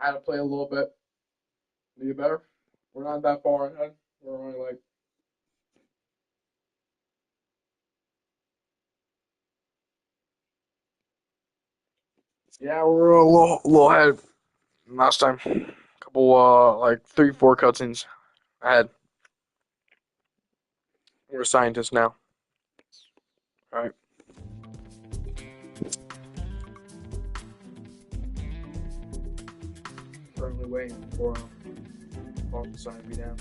I had to play a little bit. Do you better? We're not that far ahead. We're only like, yeah, we're a little ahead last time. Couple, like 3, 4 cutscenes ahead. We're scientists now. Alright. Currently waiting for the sun to be down.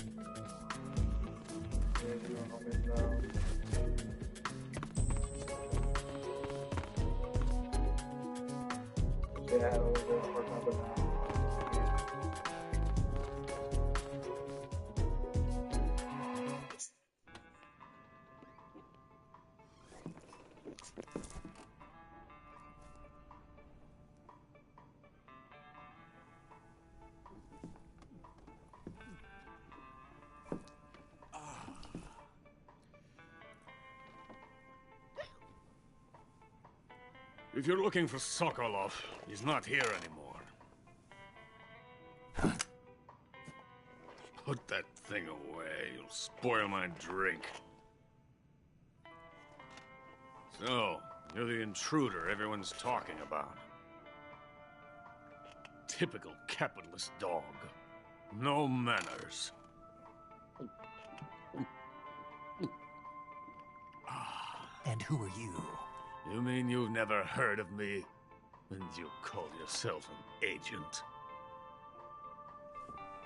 Yeah, I'm in, yeah, I had a little bit of a hard time with that. If you're looking for Sokolov, he's not here anymore. Put that thing away. You'll spoil my drink. So, you're the intruder everyone's talking about. Typical capitalist dog. No manners. And who are you? You mean you've never heard of me? And you call yourself an agent?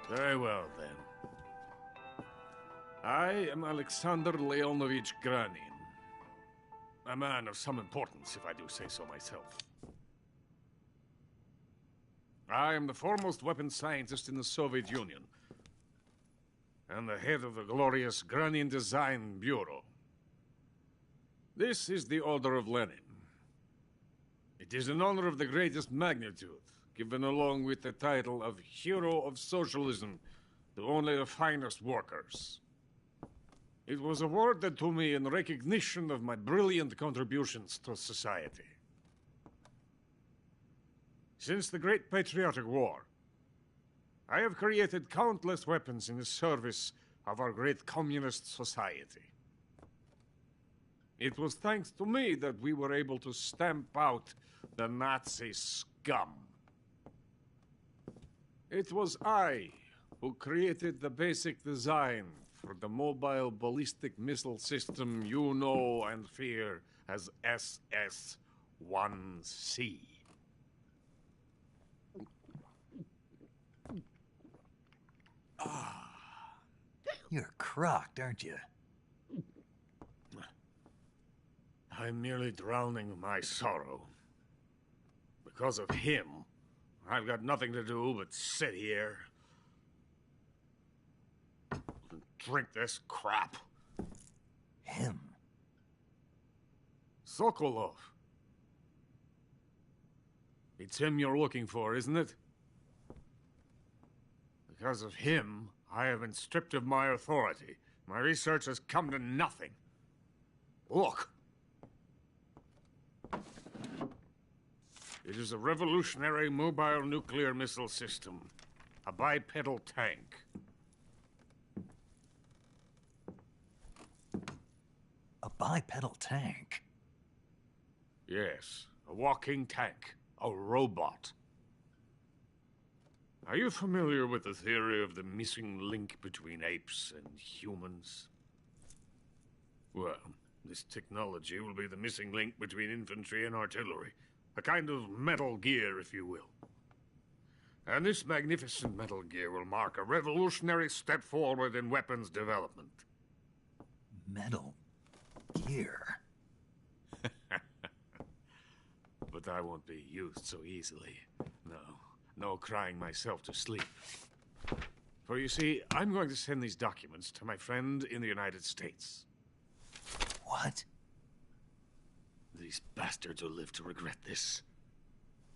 Very well, then. I am Alexander Leonovich Granin. A man of some importance, if I do say so myself. I am the foremost weapons scientist in the Soviet Union, and the head of the glorious Granin Design Bureau. This is the Order of Lenin. It is an honor of the greatest magnitude, given along with the title of Hero of Socialism to only the finest workers. It was awarded to me in recognition of my brilliant contributions to society. Since the Great Patriotic War, I have created countless weapons in the service of our great communist society. It was thanks to me that we were able to stamp out the Nazi scum. It was I who created the basic design for the mobile ballistic missile system you know and fear as SS-1C. You're crocked, aren't you? I'm merely drowning my sorrow. Because of him, I've got nothing to do but sit here and drink this crap. Him? Sokolov. It's him you're looking for, isn't it? Because of him, I have been stripped of my authority. My research has come to nothing. Look. It is a revolutionary mobile nuclear missile system. A bipedal tank. A bipedal tank? Yes, a walking tank. A robot. Are you familiar with the theory of the missing link between apes and humans? Well, this technology will be the missing link between infantry and artillery. A kind of Metal Gear, if you will. And this magnificent Metal Gear will mark a revolutionary step forward in weapons development. Metal Gear? But I won't be used so easily. No crying myself to sleep. For you see, I'm going to send these documents to my friend in the United States. What? These bastards will live to regret this.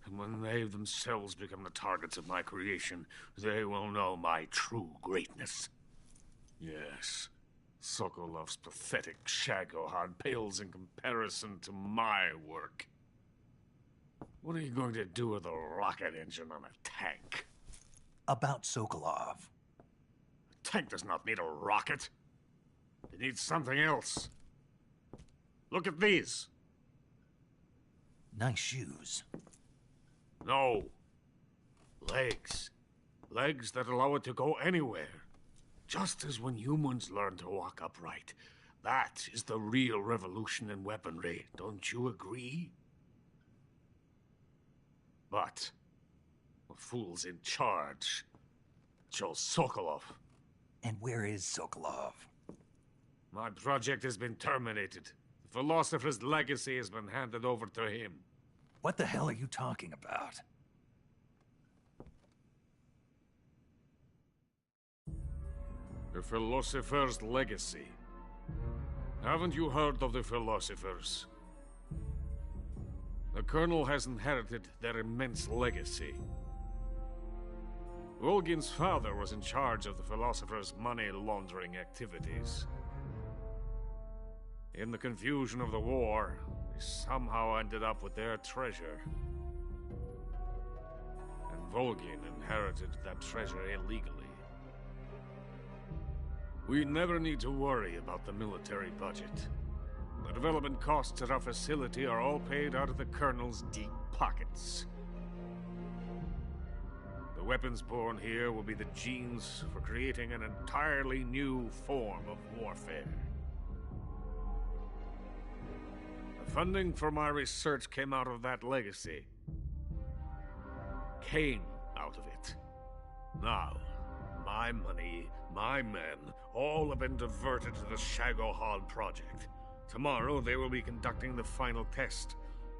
And when they themselves become the targets of my creation, they will know my true greatness. Yes, Sokolov's pathetic Shagohod pales in comparison to my work. What are you going to do with a rocket engine on a tank? About Sokolov. A tank does not need a rocket. It needs something else. Look at these. Nice shoes. No. Legs. Legs that allow it to go anywhere. Just as when humans learn to walk upright. That is the real revolution in weaponry. Don't you agree? But the fool's in charge. Joe Sokolov. And where is Sokolov? My project has been terminated. The Philosopher's legacy has been handed over to him. What the hell are you talking about? The Philosopher's legacy. Haven't you heard of the Philosophers? The Colonel has inherited their immense legacy. Volgin's father was in charge of the Philosophers' money laundering activities. In the confusion of the war, he somehow ended up with their treasure. And Volgin inherited that treasure illegally. We never need to worry about the military budget. The development costs at our facility are all paid out of the Colonel's deep pockets. The weapons born here will be the genes for creating an entirely new form of warfare. The funding for my research came out of that legacy. Came out of it. Now, my money, my men, all have been diverted to the Shagohod project. Tomorrow they will be conducting the final test,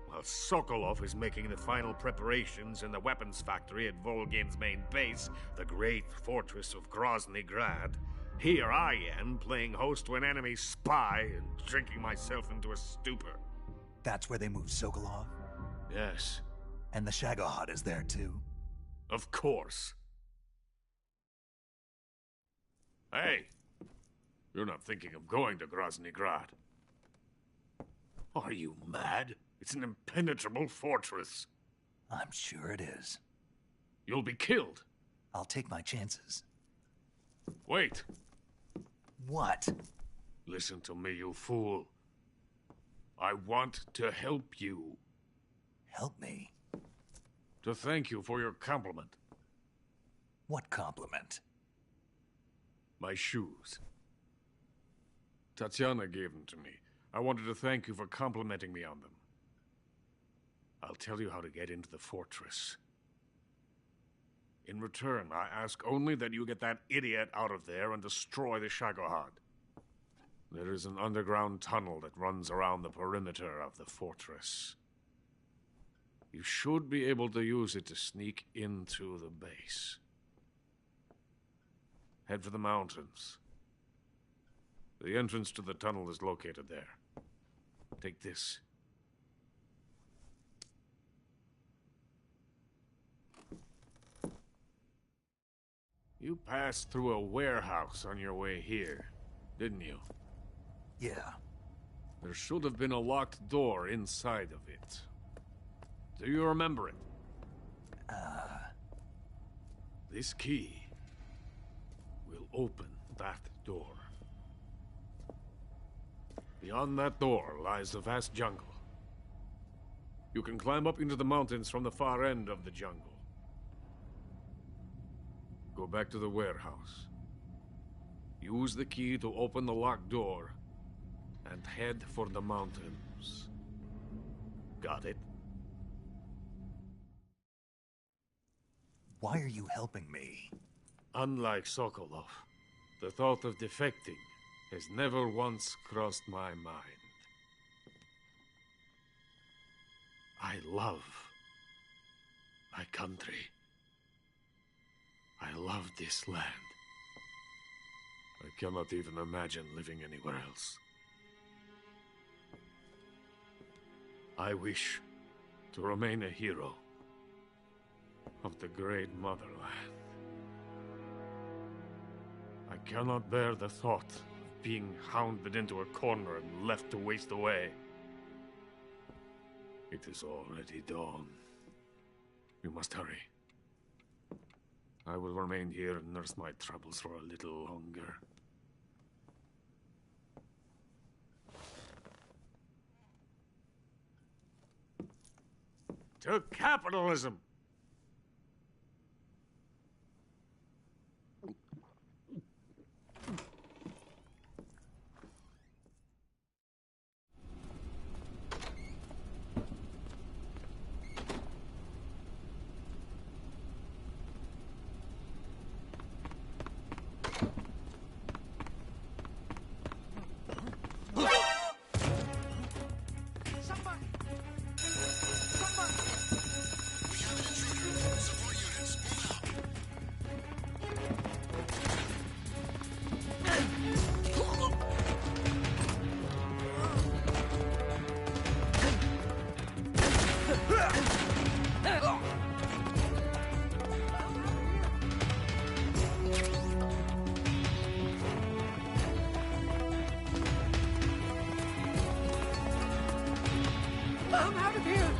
while Sokolov is making the final preparations in the weapons factory at Volgin's main base, the great fortress of Grozny Grad. Here I am, playing host to an enemy spy and drinking myself into a stupor. That's where they moved Sokolov? Yes, And the Shagohod is there too? of course. Hey, you're not thinking of going to Grozny Grad. Are you mad? It's an impenetrable fortress. I'm sure it is. You'll be killed. I'll take my chances. Wait. What? Listen to me, you fool. I want to help you. Help me? To thank you for your compliment. What compliment? My shoes. Tatiana gave them to me. I wanted to thank you for complimenting me on them. I'll tell you how to get into the fortress. In return, I ask only that you get that idiot out of there and destroy the Shagohod. There is an underground tunnel that runs around the perimeter of the fortress. You should be able to use it to sneak into the base. Head for the mountains. The entrance to the tunnel is located there. Take this. You passed through a warehouse on your way here, didn't you? Yeah. There should have been a locked door inside of it. Do you remember it? This key will open that door. Beyond that door lies the vast jungle. You can climb up into the mountains from the far end of the jungle. Go back to the warehouse. Use the key to open the locked door and head for the mountains. Got it? Why are you helping me? Unlike Sokolov, the thought of defecting has never once crossed my mind. I love my country. I love this land. I cannot even imagine living anywhere else. I wish to remain a hero of the great motherland. I cannot bear the thought of being hounded into a corner and left to waste away. It is already dawn. We must hurry. I will remain here and nurse my troubles for a little longer. To capitalism! I'm out of here!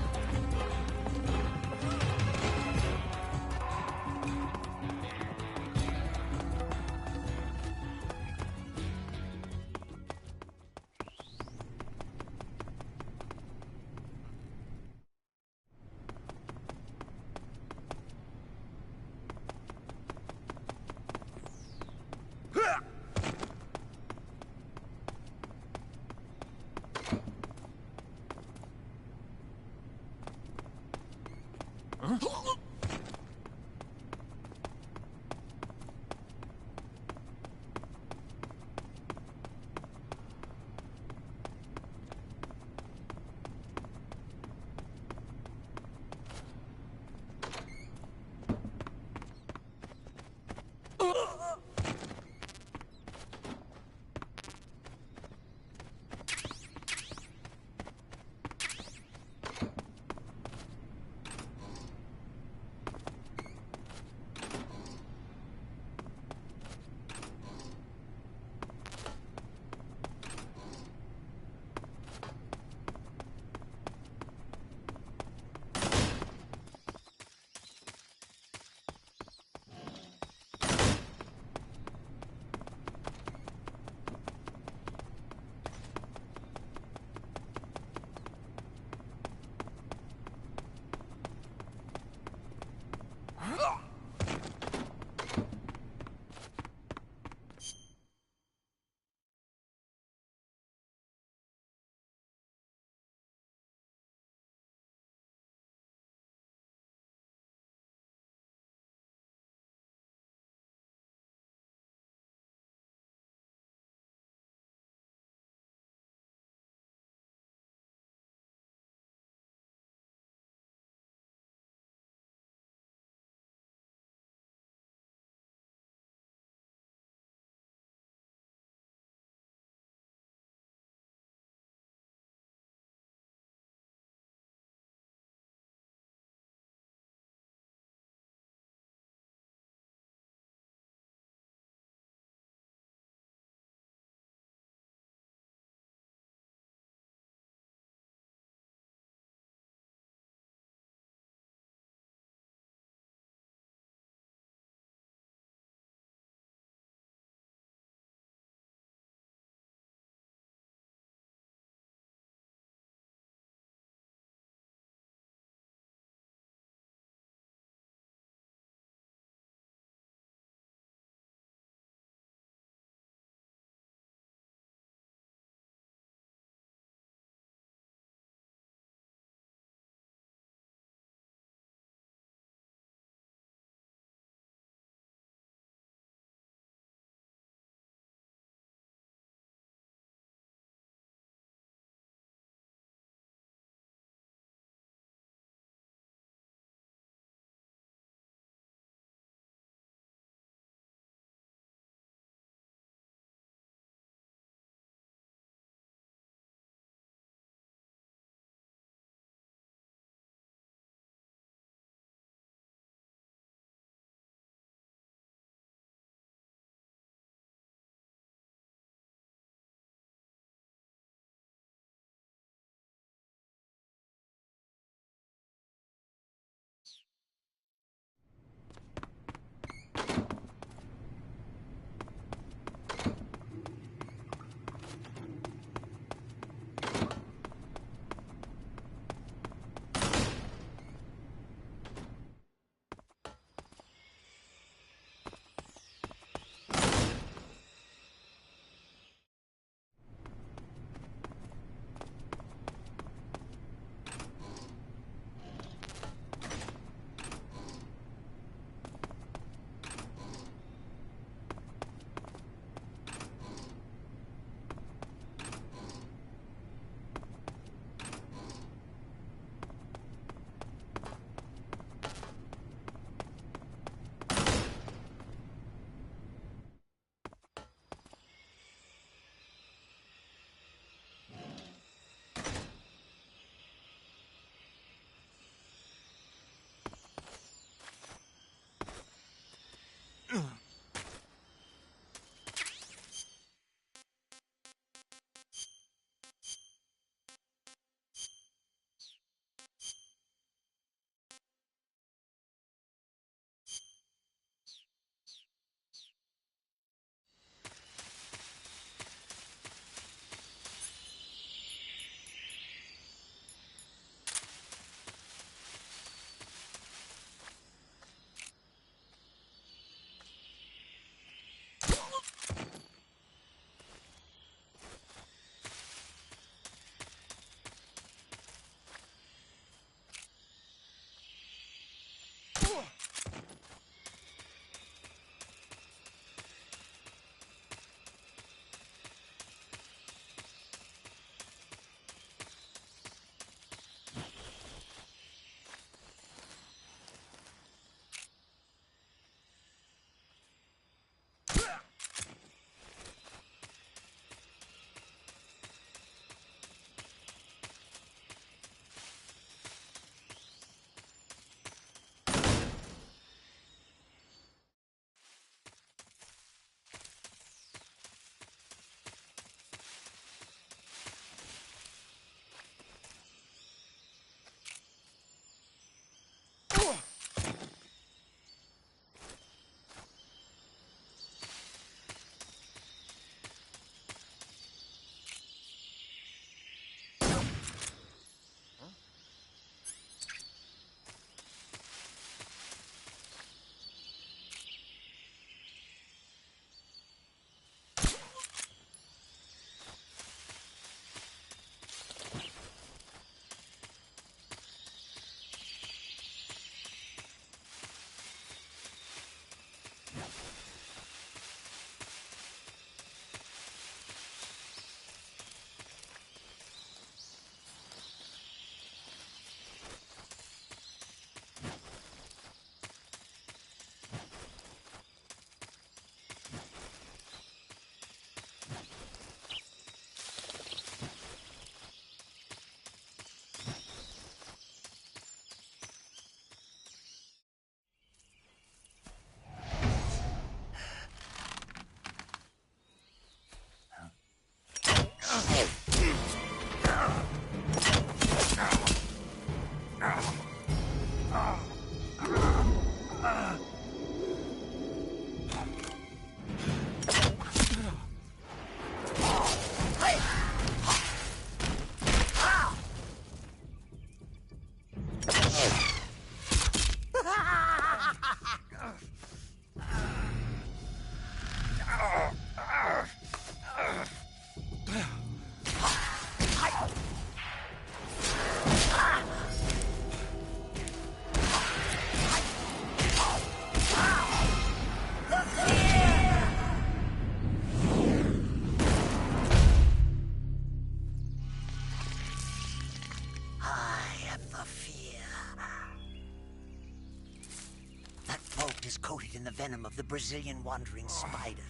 Is coated in the venom of the Brazilian wandering spider.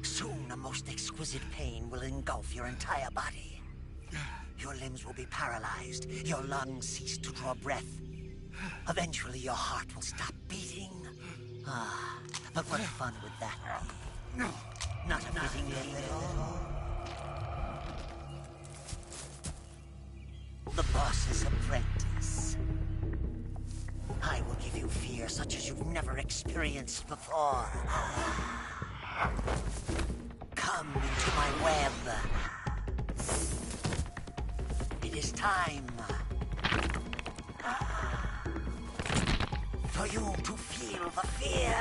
Soon, a most exquisite pain will engulf your entire body. Your limbs will be paralyzed, your lungs cease to draw breath. Eventually, your heart will stop beating. Ah, but what fun would that be? Not a fitting name at all. The boss's apprentice. I will give you fear such as you've never experienced before. Come into my web. It is time for you to feel the fear.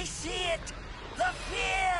I see it! The fear!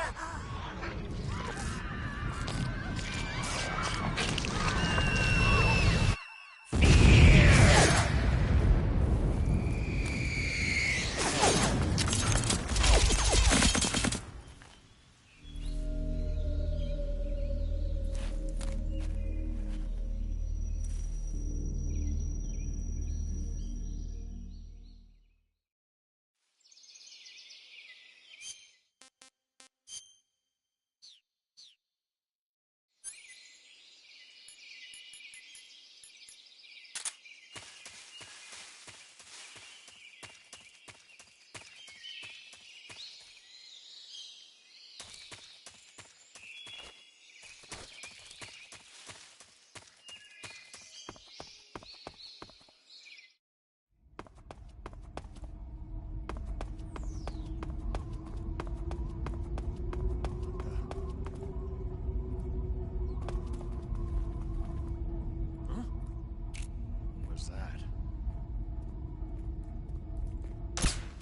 What's that?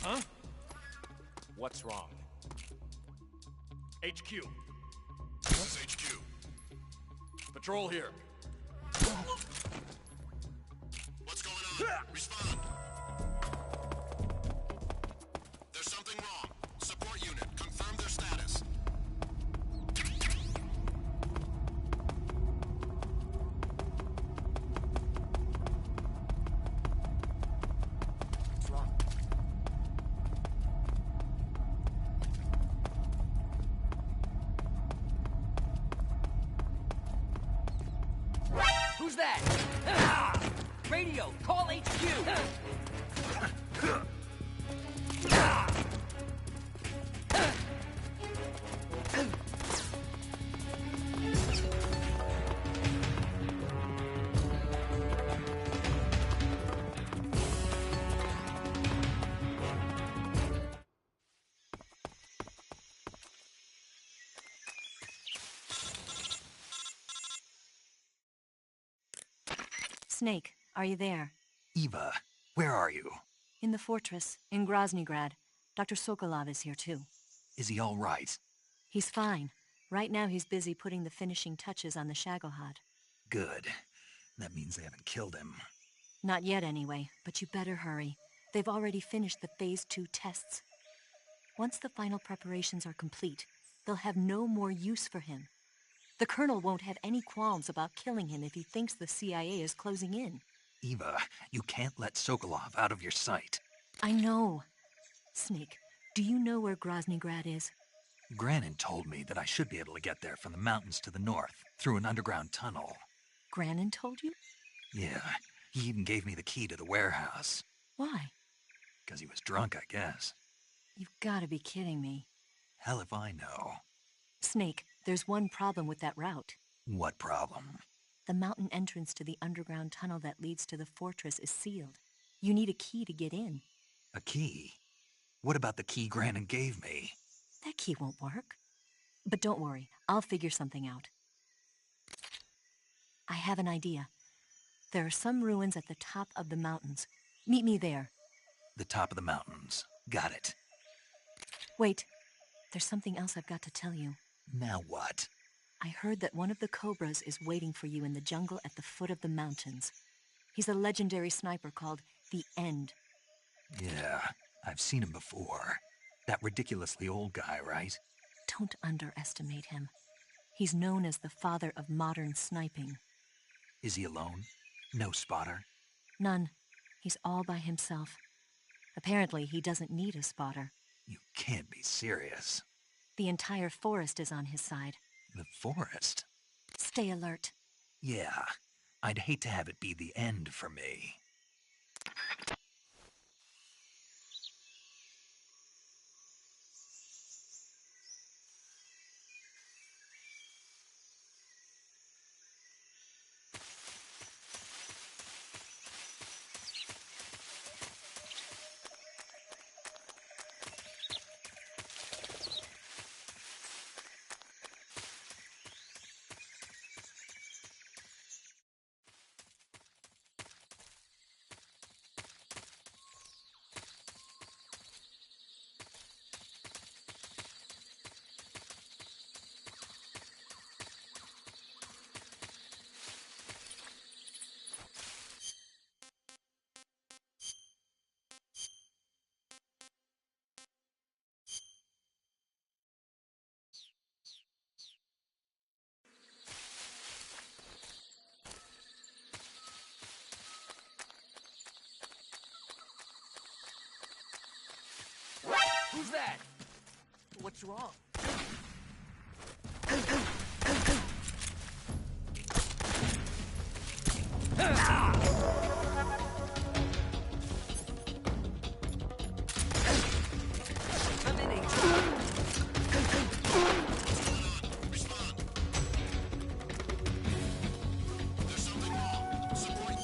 Huh? What's wrong? HQ. This is HQ. Patrol here. What's going on? Respond. There's something wrong. Support unit, confirm their status. What's wrong? Who's that? Ah! Radio, call HQ! Snake, are you there? Eva, where are you? In the fortress, in Groznygrad. Dr. Sokolov is here too. Is he all right? He's fine. Right now he's busy putting the finishing touches on the Shagohod. Good. That means they haven't killed him. Not yet anyway, but you better hurry. They've already finished the Phase 2 tests. Once the final preparations are complete, they'll have no more use for him. The Colonel won't have any qualms about killing him if he thinks the CIA is closing in. Eva, you can't let Sokolov out of your sight. I know. Snake, do you know where Groznygrad is? Granin told me that I should be able to get there from the mountains to the north, through an underground tunnel. Granin told you? Yeah, he even gave me the key to the warehouse. Why? Because he was drunk, I guess. You've got to be kidding me. Hell if I know. Snake, there's one problem with that route. What problem? The mountain entrance to the underground tunnel that leads to the fortress is sealed. You need a key to get in. A key? What about the key Granin gave me? That key won't work. But don't worry, I'll figure something out. I have an idea. There are some ruins at the top of the mountains. Meet me there. The top of the mountains. Got it. Wait, there's something else I've got to tell you. Now what? I heard that one of the Cobras is waiting for you in the jungle at the foot of the mountains. He's a legendary sniper called The End. Yeah, I've seen him before. That ridiculously old guy, right? Don't underestimate him. He's known as the father of modern sniping. Is he alone? No spotter? None. He's all by himself. Apparently, he doesn't need a spotter. You can't be serious. The entire forest is on his side. The forest? Stay alert. Yeah, I'd hate to have it be the end for me. was that? What's wrong? I'm in a trap. Respond. There's something wrong. Support.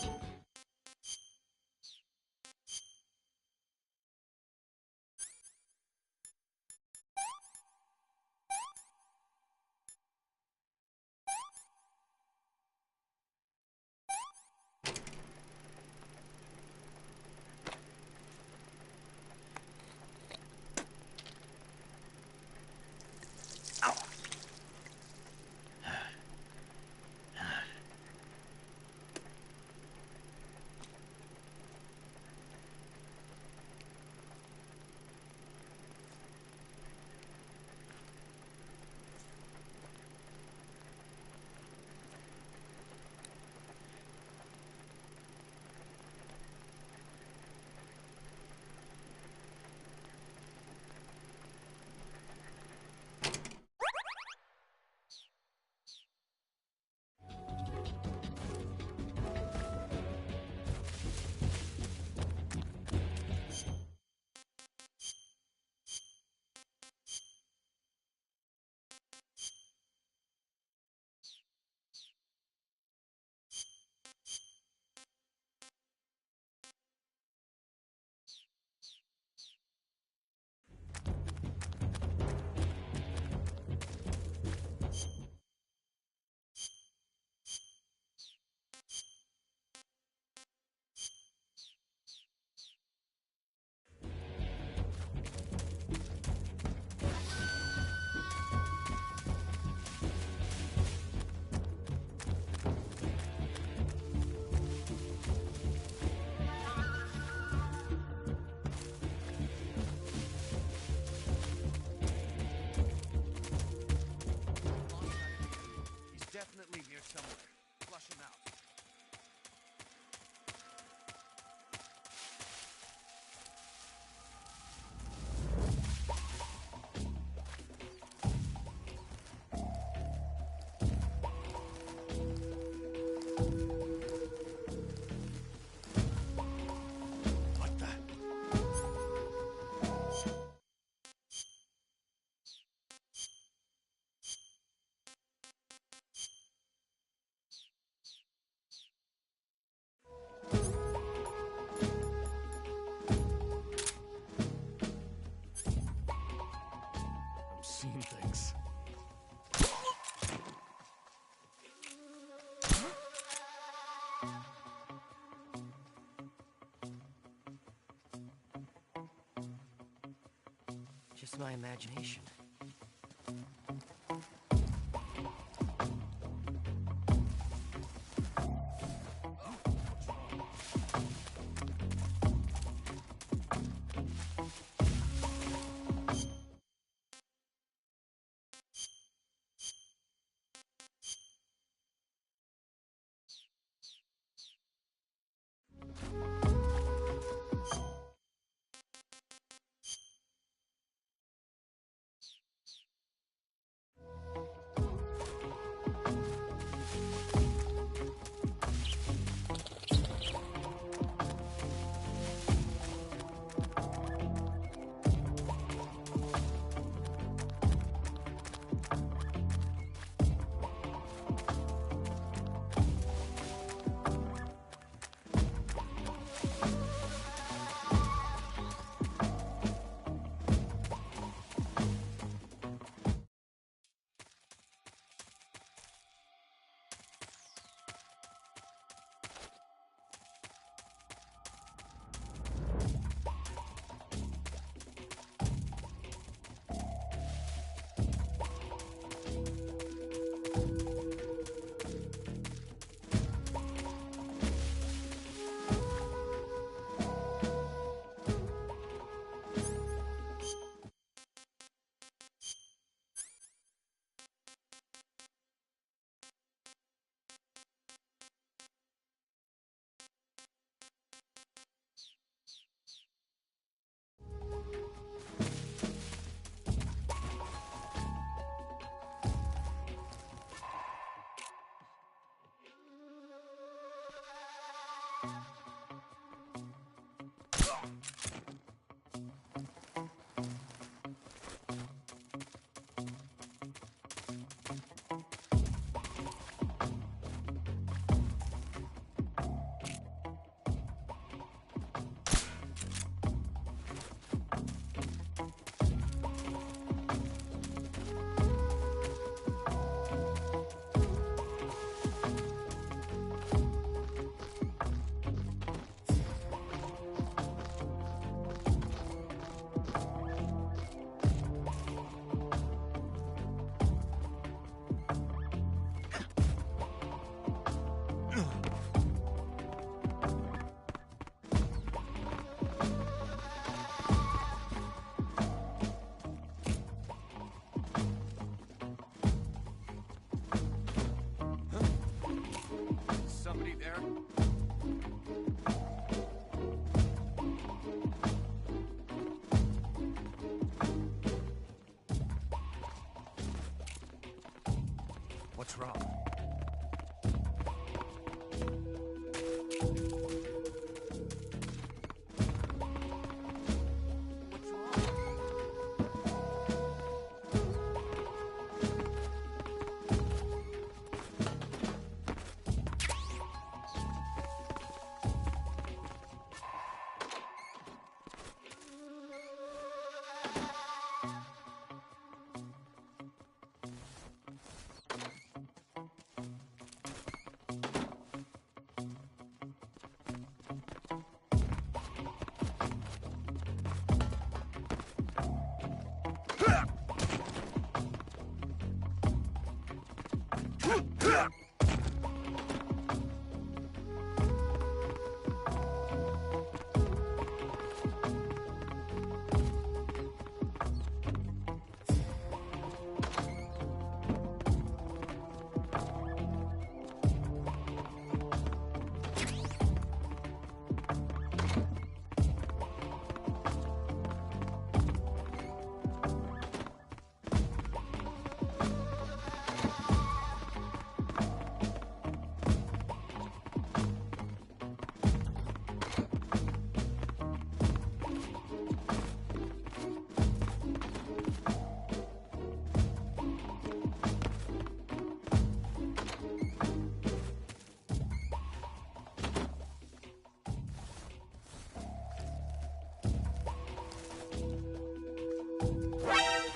He's definitely here somewhere. Flush him out. What the? I'm seeing things. Just my imagination. Somebody there? What's wrong?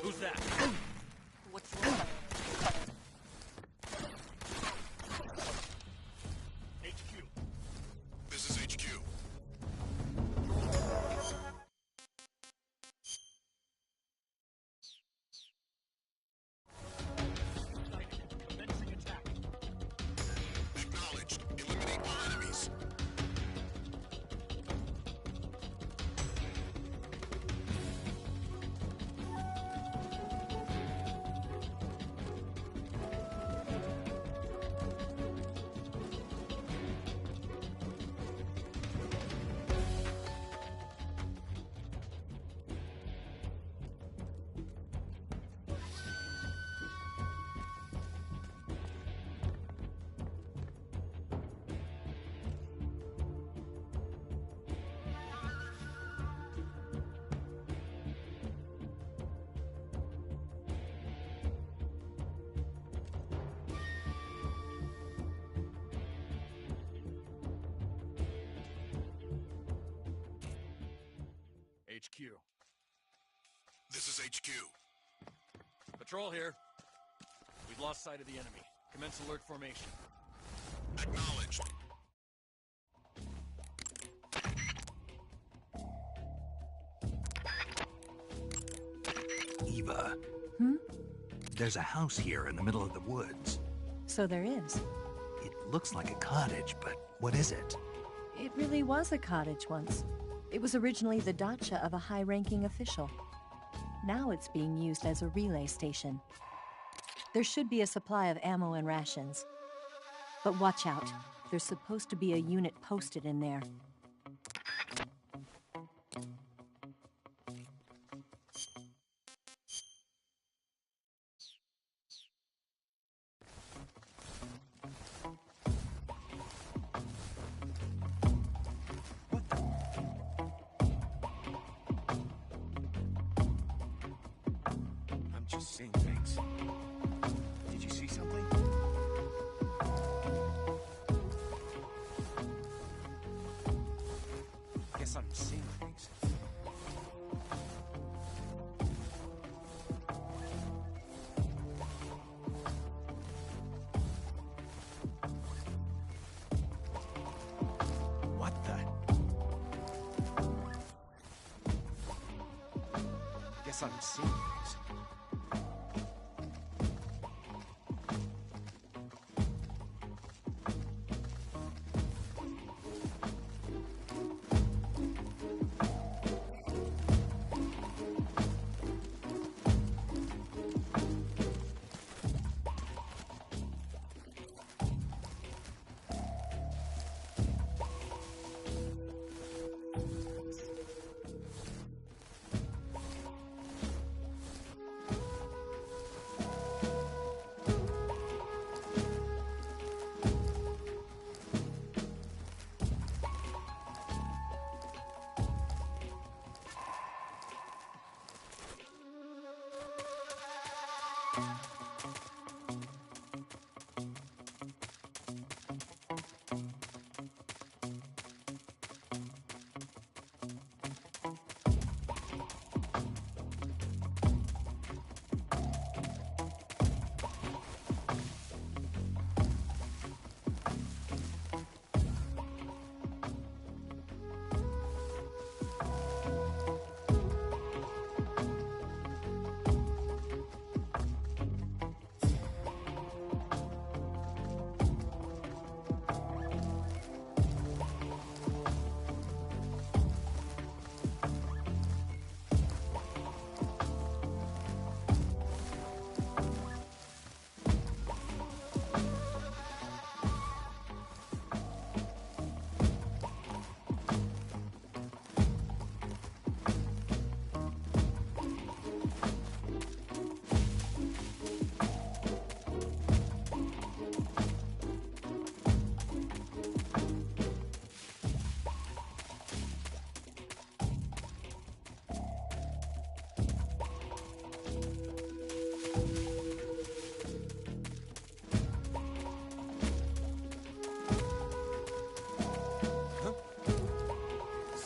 Who's that? What's wrong? HQ. This is HQ. Commencing attack. Acknowledged. Eliminate all enemies. HQ. This is HQ. Patrol here. We've lost sight of the enemy. Commence alert formation. Acknowledged. Eva. Hmm? There's a house here in the middle of the woods. So there is. It looks like a cottage, but what is it? It really was a cottage once. It was originally the dacha of a high-ranking official. Now it's being used as a relay station. There should be a supply of ammo and rations. But watch out. There's supposed to be a unit posted in there. Seeing things. Did you see something? Guess I'm seeing things. What the? Guess I'm seeing things.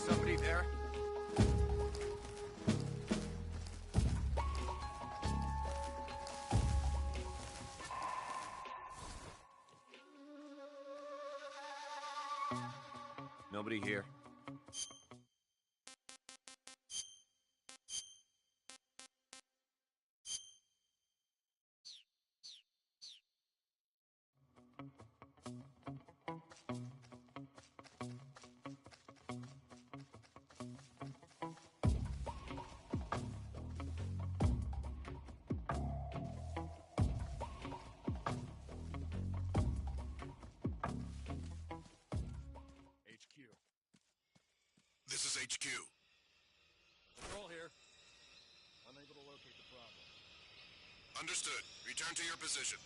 Somebody there? Nobody here. HQ. This is HQ. Patrol here. Unable to locate the problem. Understood. Return to your position.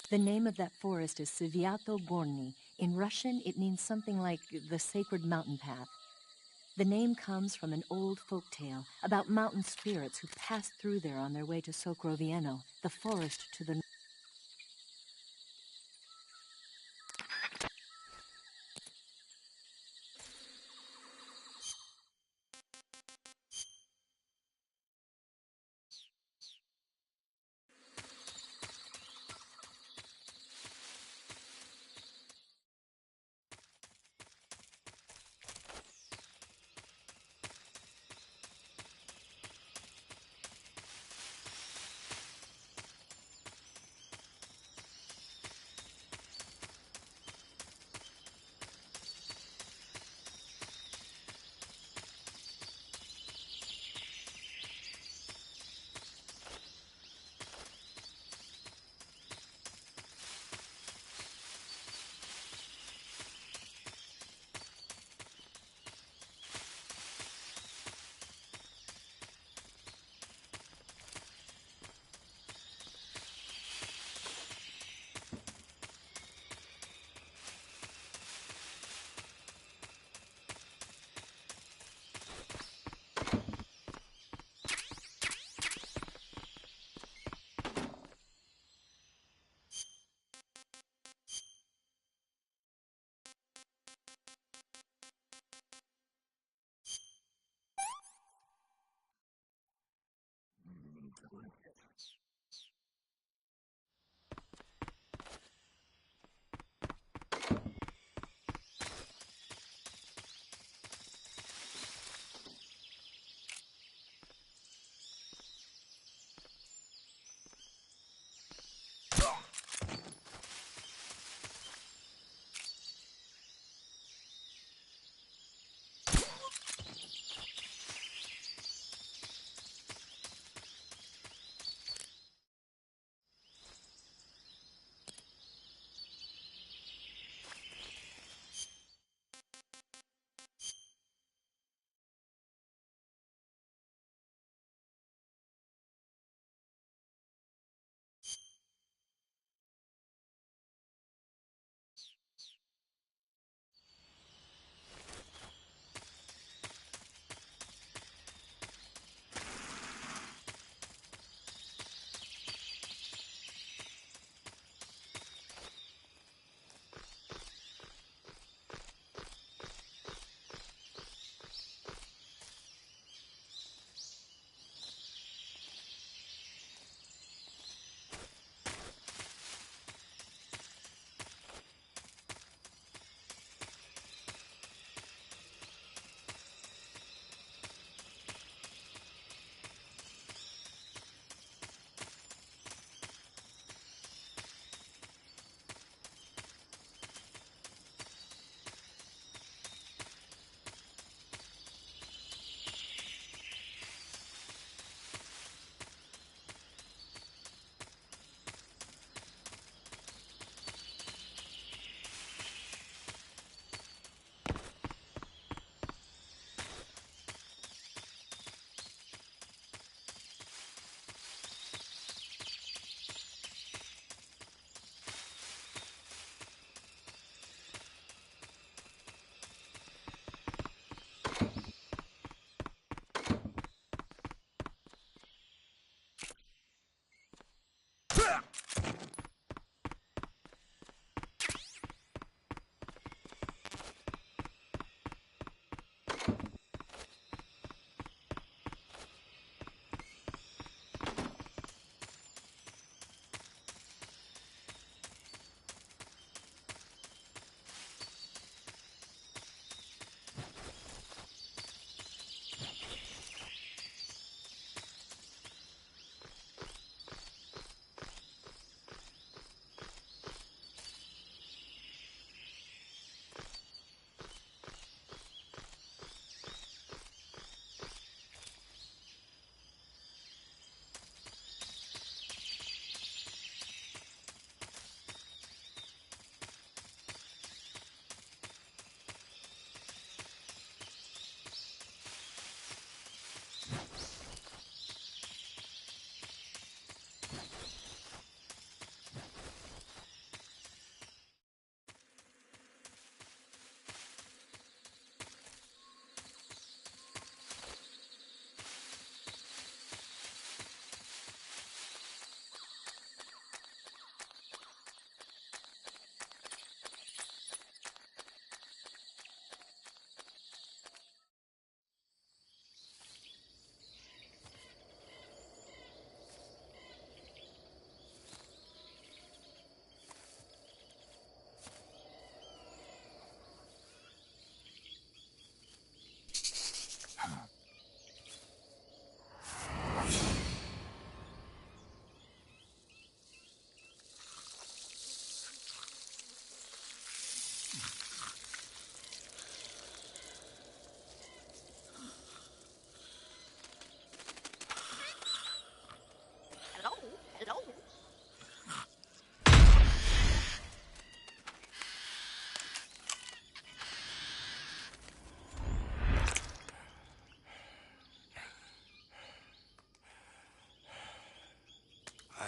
The name of that forest is Sviato Gorny. In Russian, it means something like the sacred mountain path. The name comes from an old folk tale about mountain spirits who passed through there on their way to Sokrovieno, the forest to the north.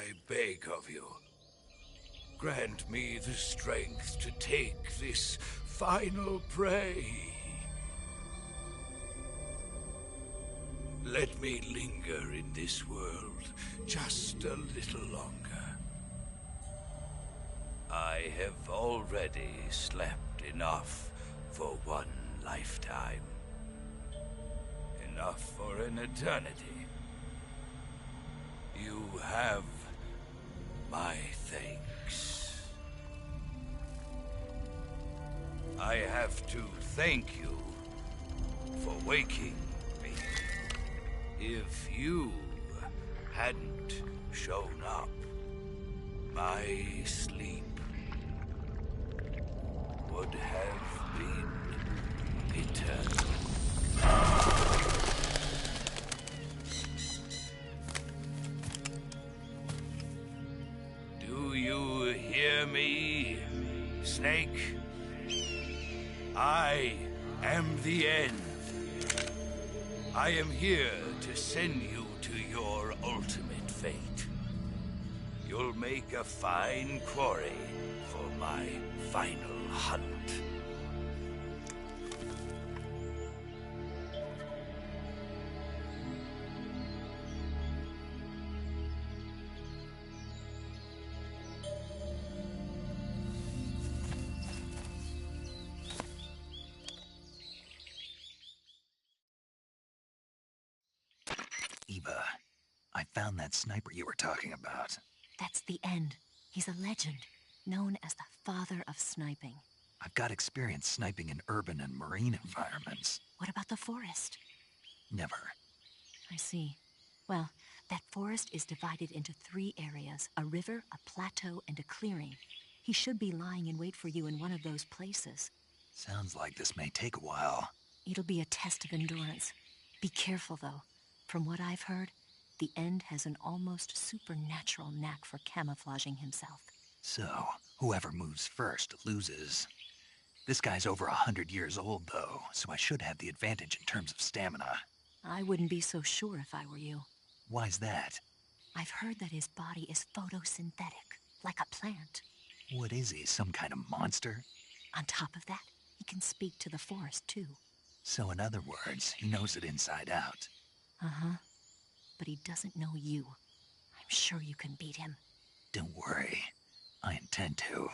I beg of you, grant me the strength to take this final prey. Let me linger in this world just a little longer. I have already slept enough for one lifetime. Enough for an eternity. You have my thanks. I have to thank you for waking me. If you hadn't shown up, my sleep would have been eternal. Do you hear me, Snake? I am the end. I am here to send you to your ultimate fate. You'll make a fine quarry for my final hunt. Eva, I found that sniper you were talking about. That's the end. He's a legend, known as the father of sniping. I've got experience sniping in urban and marine environments. What about the forest? Never. I see. Well, that forest is divided into 3 areas, a river, a plateau, and a clearing. He should be lying in wait for you in one of those places. Sounds like this may take a while. It'll be a test of endurance. Be careful, though. From what I've heard, the End has an almost supernatural knack for camouflaging himself. So, whoever moves first loses. This guy's over 100 years old, though, so I should have the advantage in terms of stamina. I wouldn't be so sure if I were you. Why's that? I've heard that his body is photosynthetic, like a plant. What is he, some kind of monster? On top of that, he can speak to the forest, too. So in other words, he knows it inside out. Uh-huh. But he doesn't know you. I'm sure you can beat him. Don't worry. I intend to.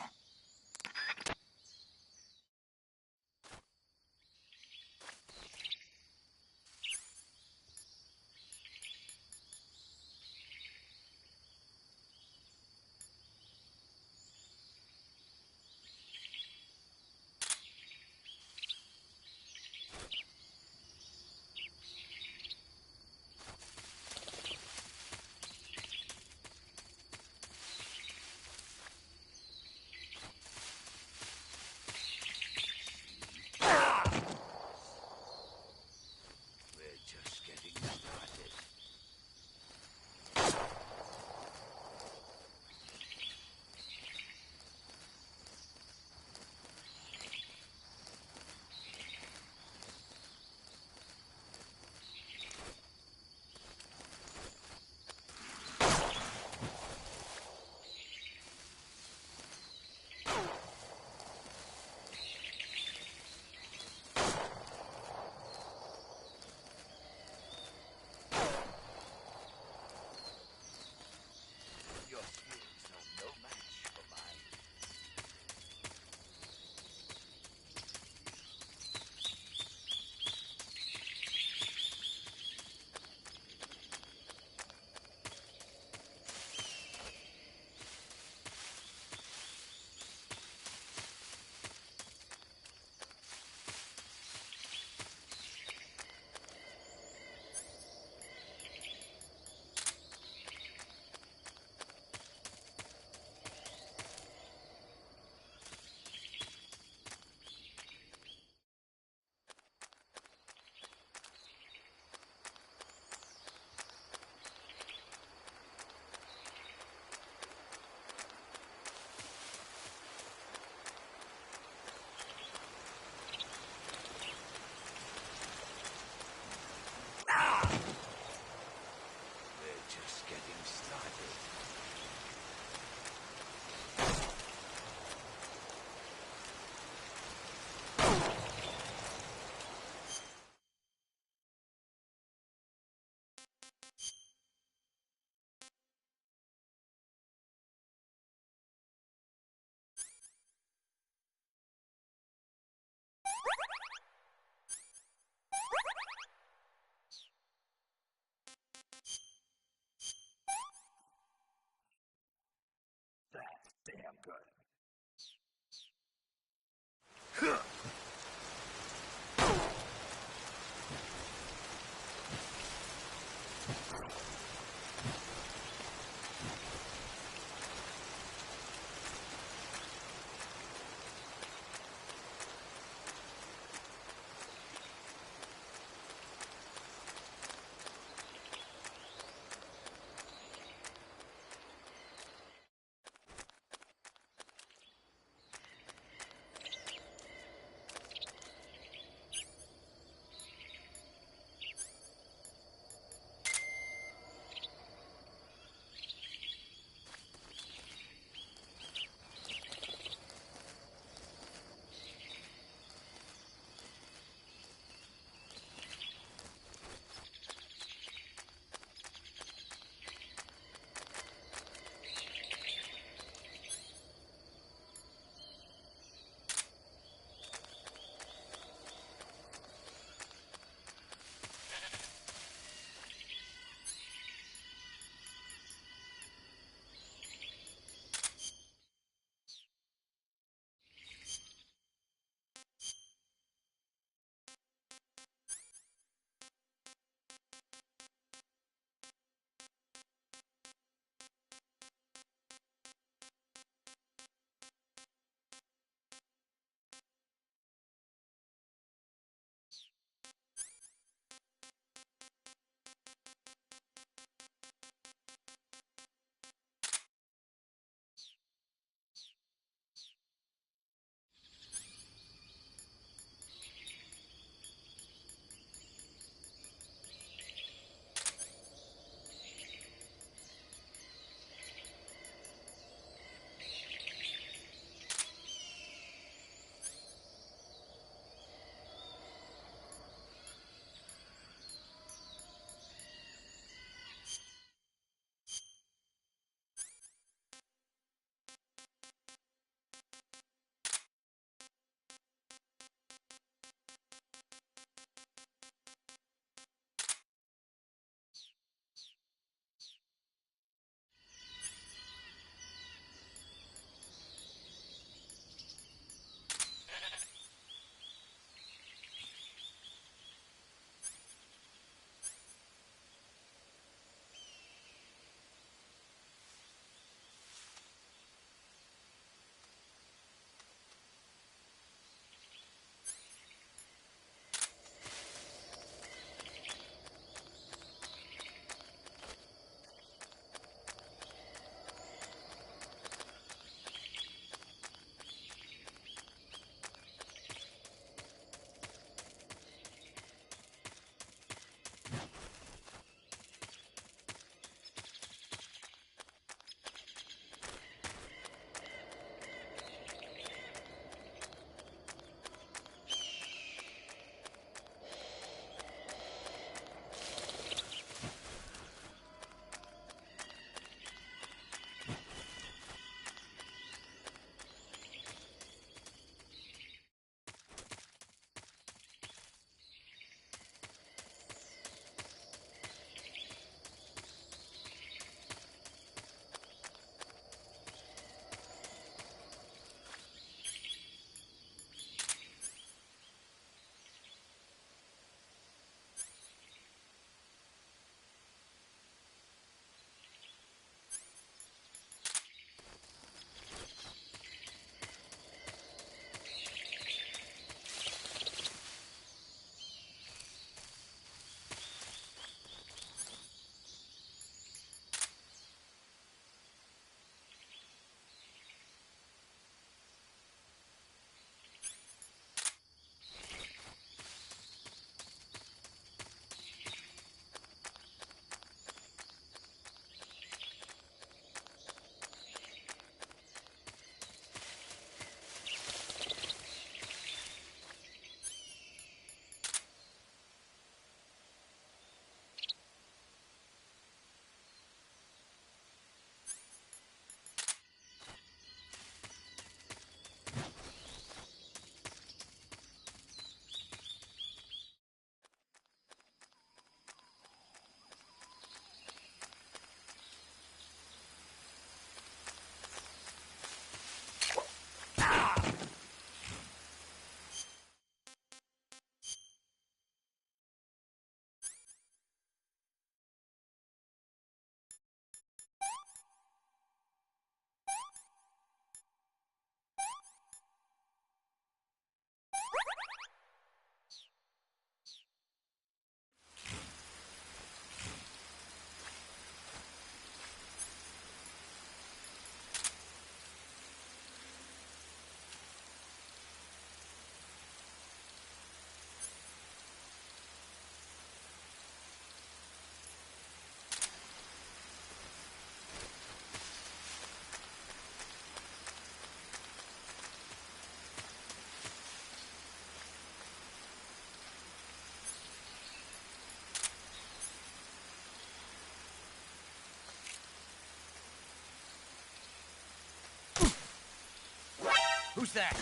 Who's that?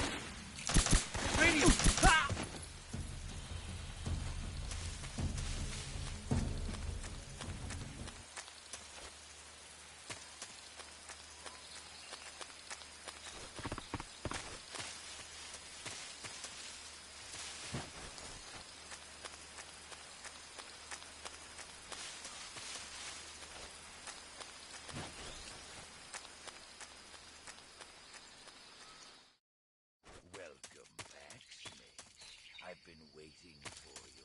Radio! Ah! Welcome back, Snake. I've been waiting for you.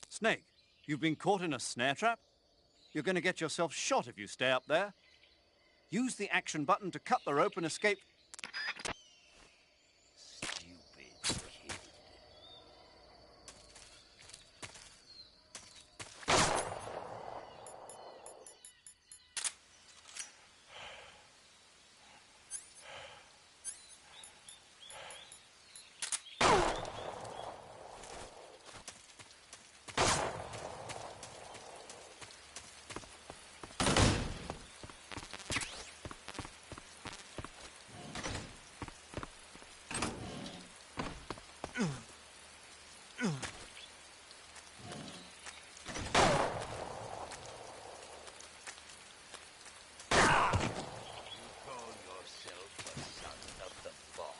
Snake, you've been caught in a snare trap? You're going to get yourself shot if you stay up there. Use the action button to cut the rope and escape. Stupid kid. Call yourself a son of the boss.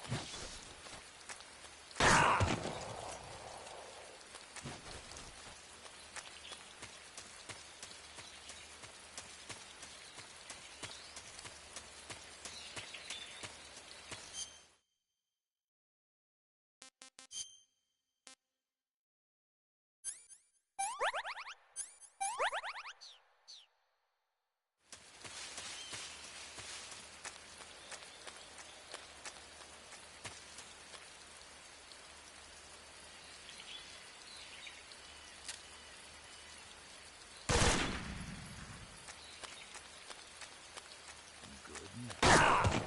Good night.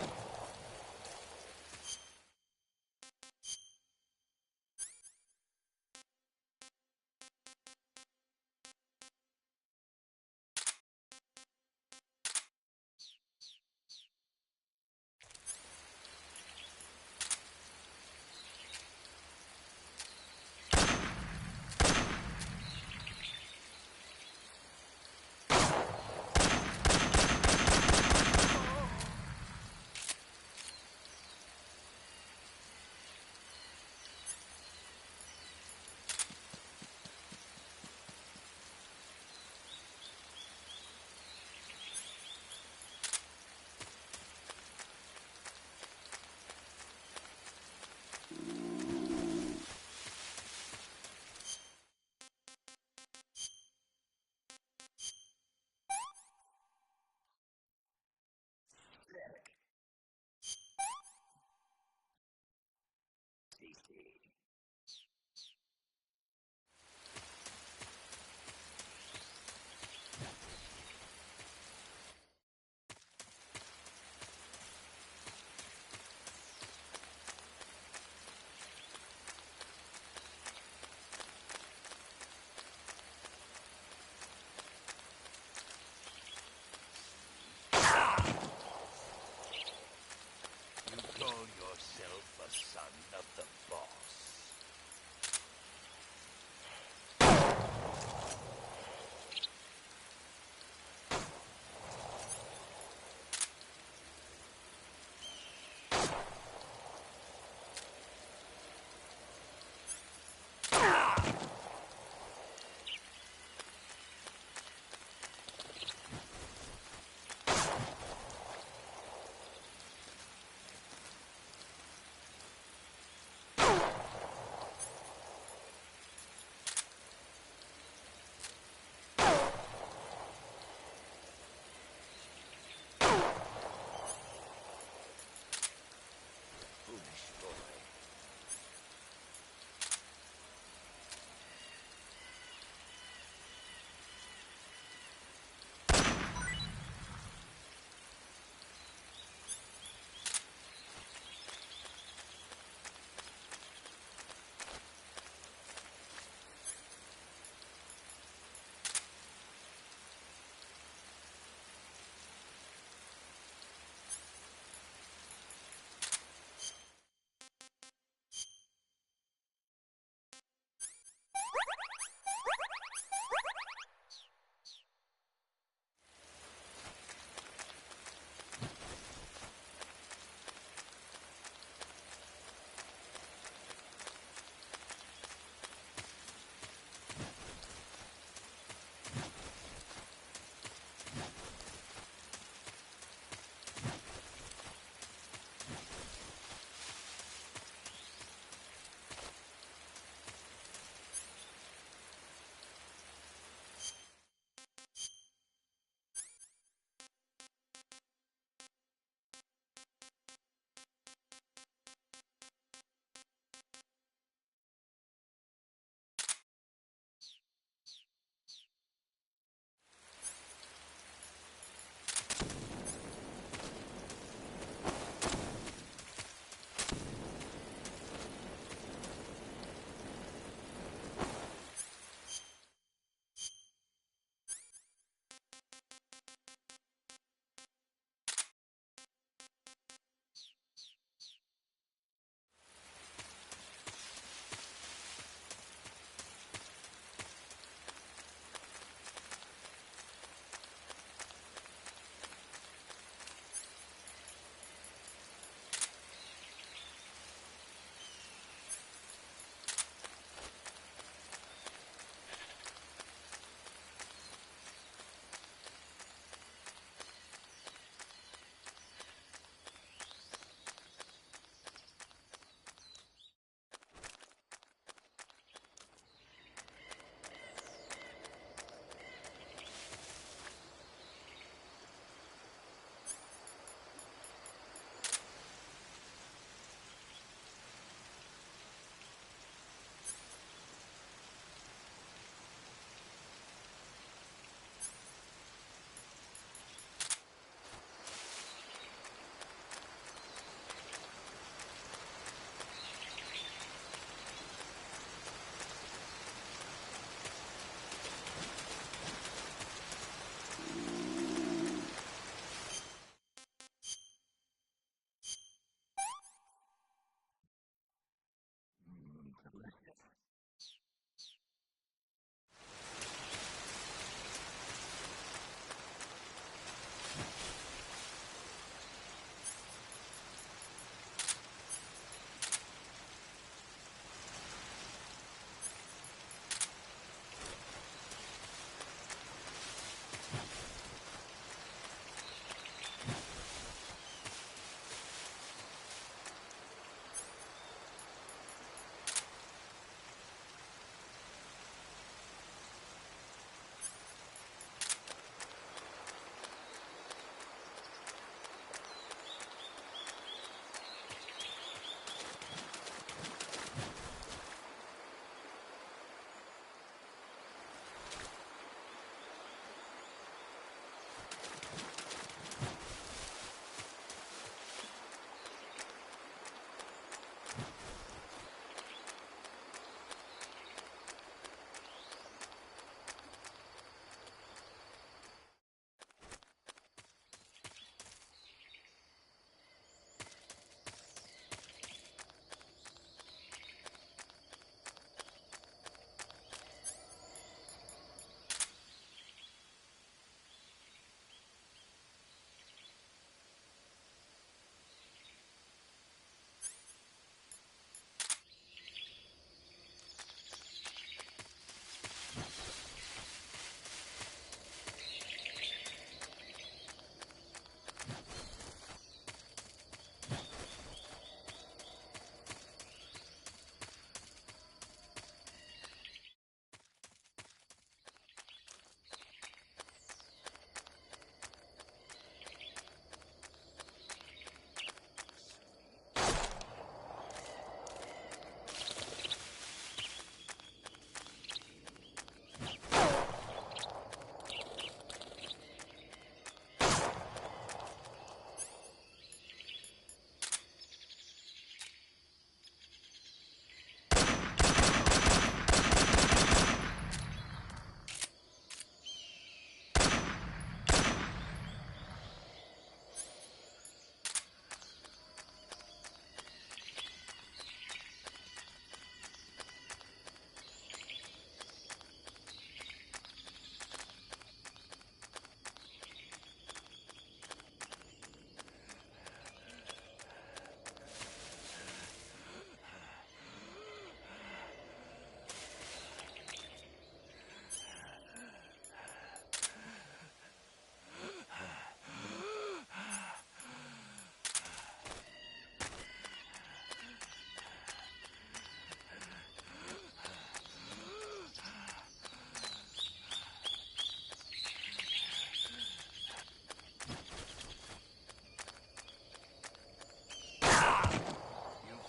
You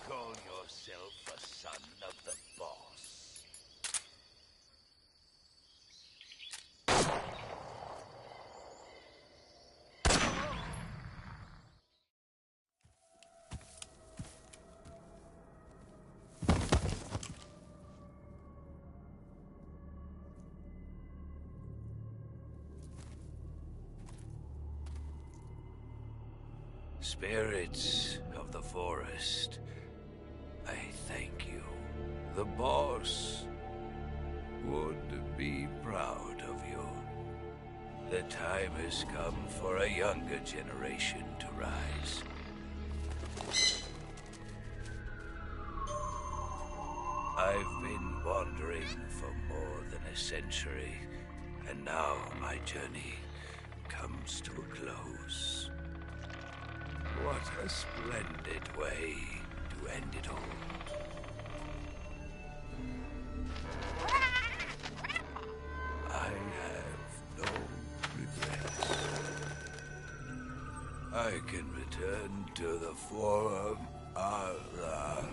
call yourself a son of the boss? Spirits of the forest, I thank you. The boss would be proud of you. The time has come for a younger generation to rise. I've been wandering for more than a century, and now my journey comes to a close. What a splendid way to end it all. I have no regrets. I can return to the Forum Allah.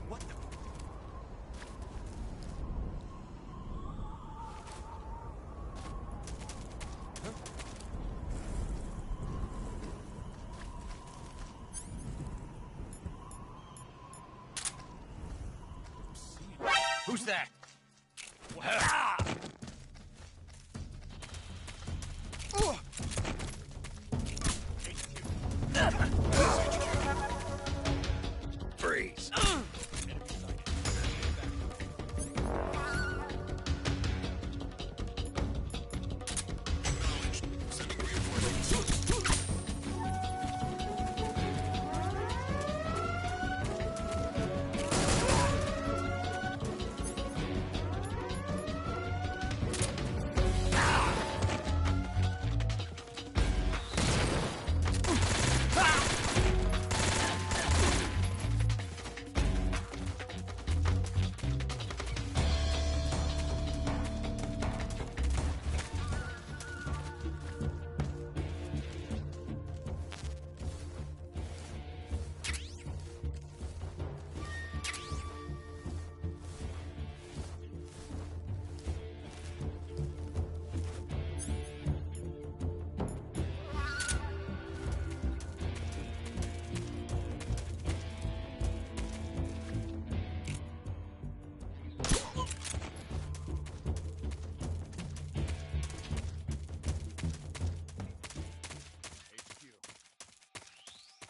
What the? Who's that? Freeze. Sending reinforcements.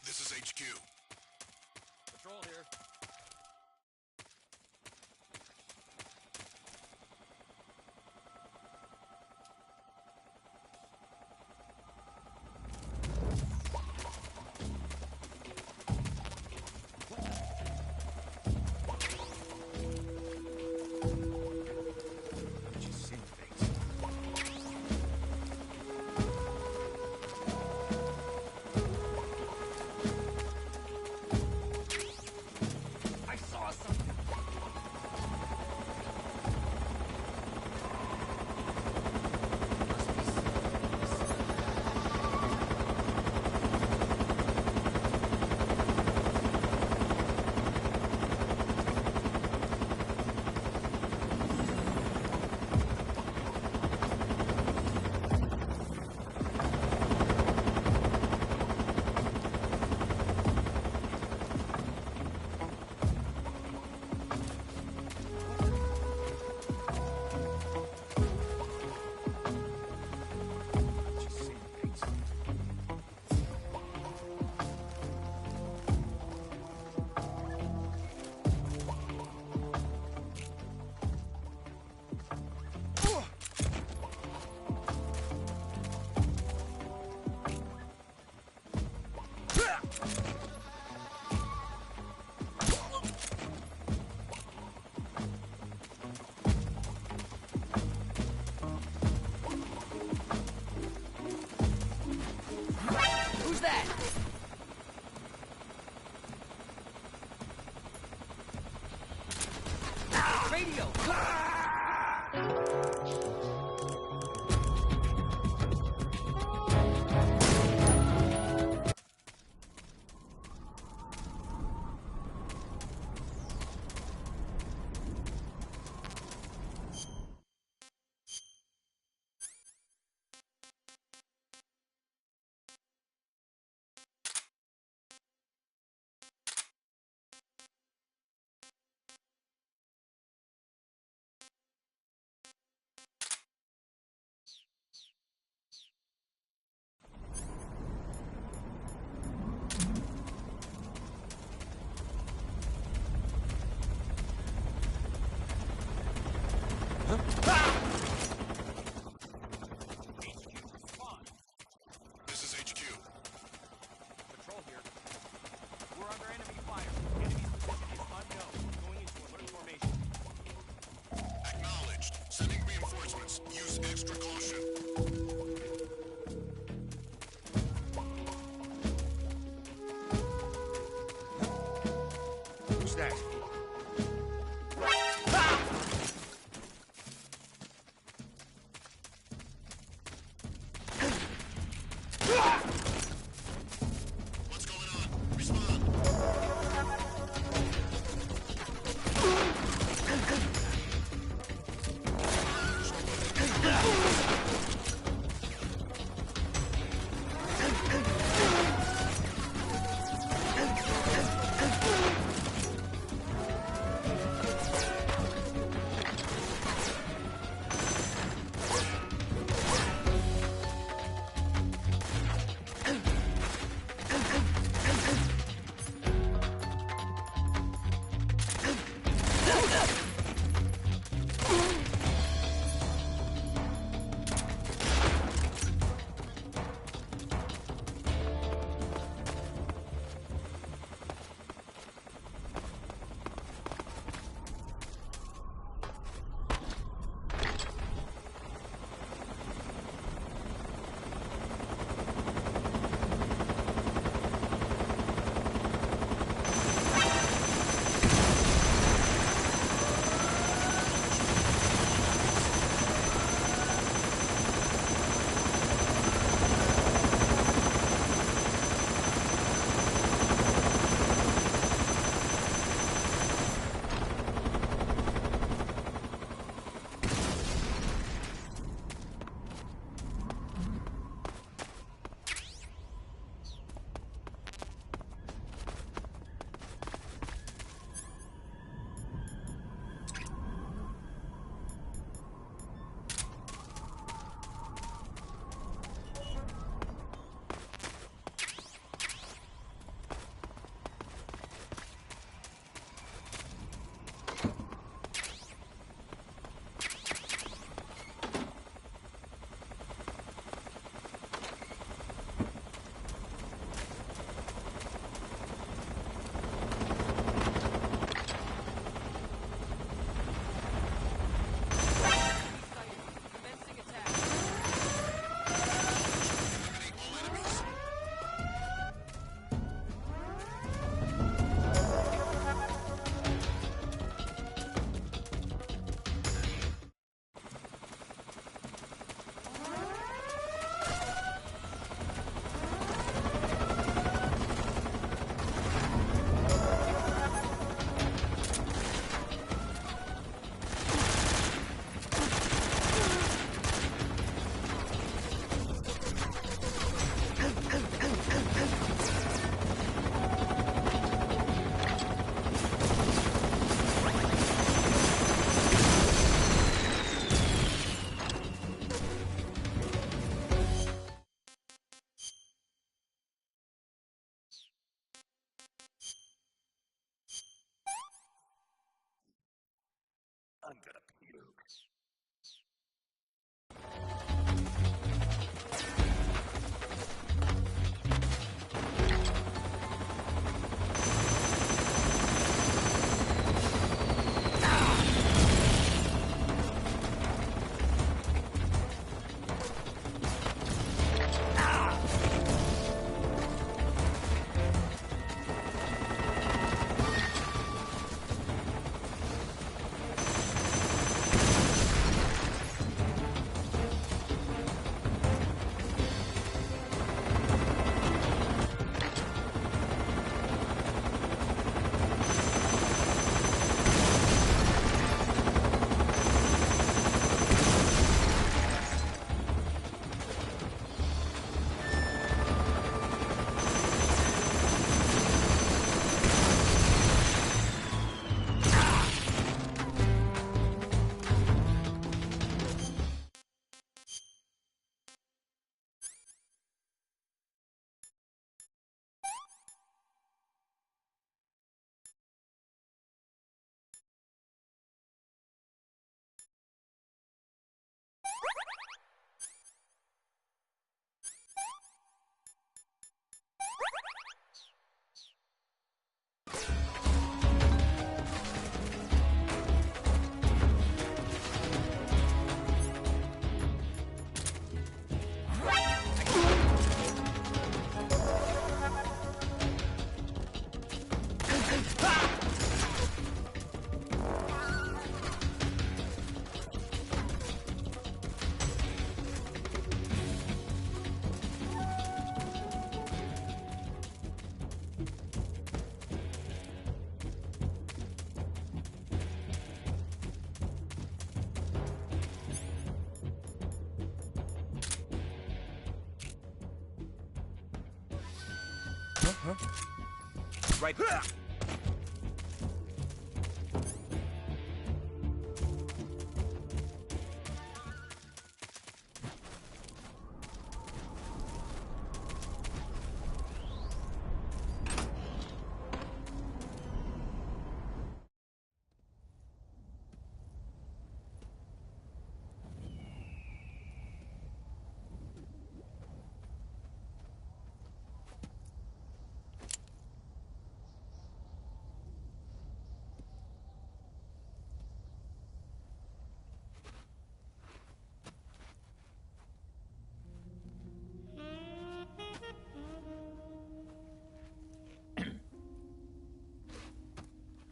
This is HQ. Patrol here. Right.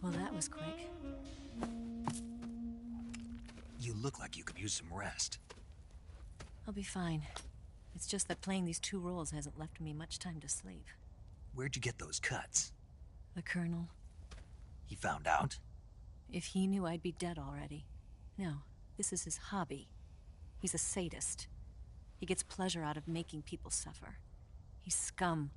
Well, that was quick. You look like you could use some rest. I'll be fine. It's just that playing these two roles hasn't left me much time to sleep. Where'd you get those cuts? The Colonel. He found out? If he knew, I'd be dead already. No, this is his hobby. He's a sadist. He gets pleasure out of making people suffer. He's scum.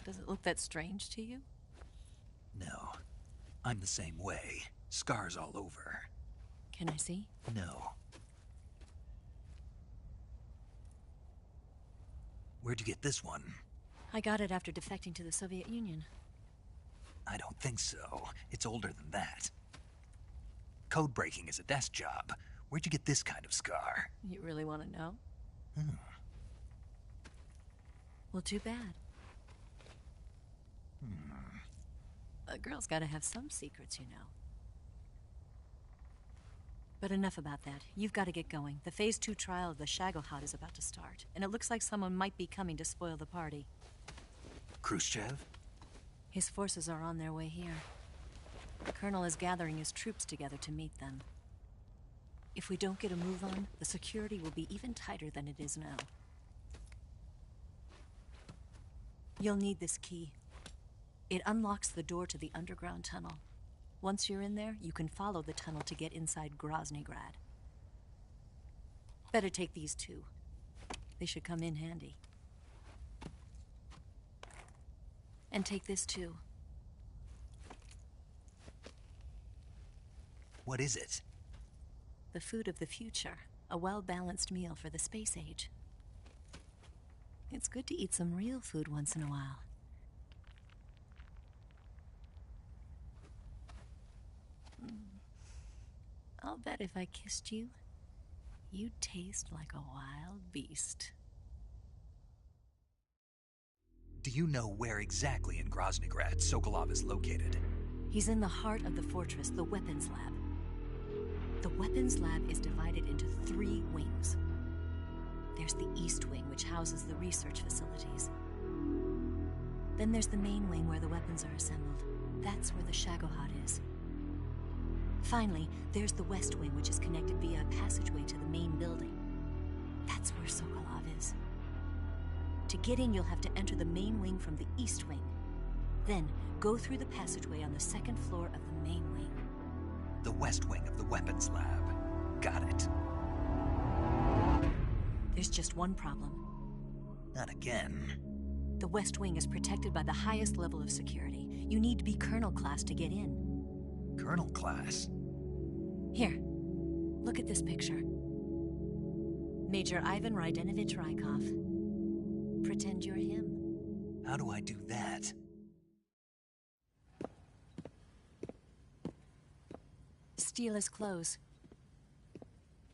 Does it look that strange to you? No. I'm the same way. Scars all over. Can I see? No. Where'd you get this one? I got it after defecting to the Soviet Union. I don't think so. It's older than that. Code breaking is a desk job. Where'd you get this kind of scar? You really want to know? Well, too bad. A girl's got to have some secrets, you know. But enough about that. You've got to get going. The Phase 2 trial of the Shagohod is about to start, and it looks like someone might be coming to spoil the party. Khrushchev? His forces are on their way here. The Colonel is gathering his troops together to meet them. If we don't get a move on, the security will be even tighter than it is now. You'll need this key. It unlocks the door to the underground tunnel. Once you're in there, you can follow the tunnel to get inside Groznygrad. Better take these two. They should come in handy. And take this too. What is it? The food of the future. A well-balanced meal for the space age. It's good to eat some real food once in a while. I'll bet if I kissed you, you'd taste like a wild beast. Do you know where exactly in Groznygrad Sokolov is located? He's in the heart of the fortress, the weapons lab. The weapons lab is divided into 3 wings. There's the East Wing, which houses the research facilities. Then there's the main wing where the weapons are assembled. That's where the Shagohod is. Finally, there's the West Wing, which is connected via a passageway to the main building. That's where Sokolov is. To get in, you'll have to enter the main wing from the East Wing. Then, go through the passageway on the 2nd floor of the main wing. The West Wing of the weapons lab. Got it. There's just one problem. Not again. The West Wing is protected by the highest level of security. You need to be Colonel class to get in. Colonel class? Here, look at this picture. Major Ivan Rydenovich Rykov. Pretend you're him. How do I do that? steal his clothes.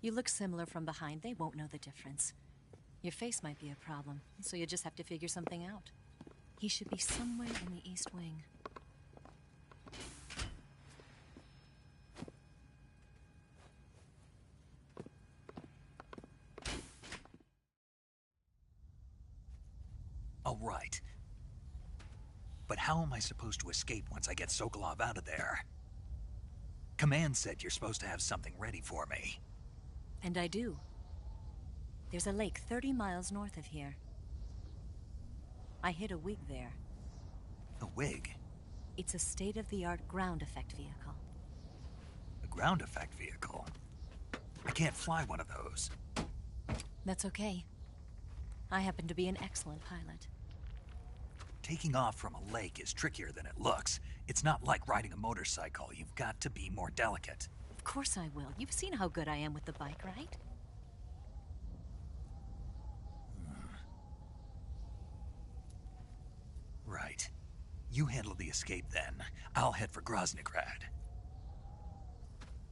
You look similar from behind. They won't know the difference. Your face might be a problem, so you just have to figure something out. He should be somewhere in the East Wing. All right. But how am I supposed to escape once I get Sokolov out of there? Command said you're supposed to have something ready for me. And I do. There's a lake 30 miles north of here. I hid a wig there. A wig? It's a state-of-the-art ground effect vehicle. A ground effect vehicle? I can't fly one of those. That's okay. I happen to be an excellent pilot. Taking off from a lake is trickier than it looks. It's not like riding a motorcycle. You've got to be more delicate. Of course I will. You've seen how good I am with the bike, right? Right. You handle the escape then. I'll head for Groznygrad.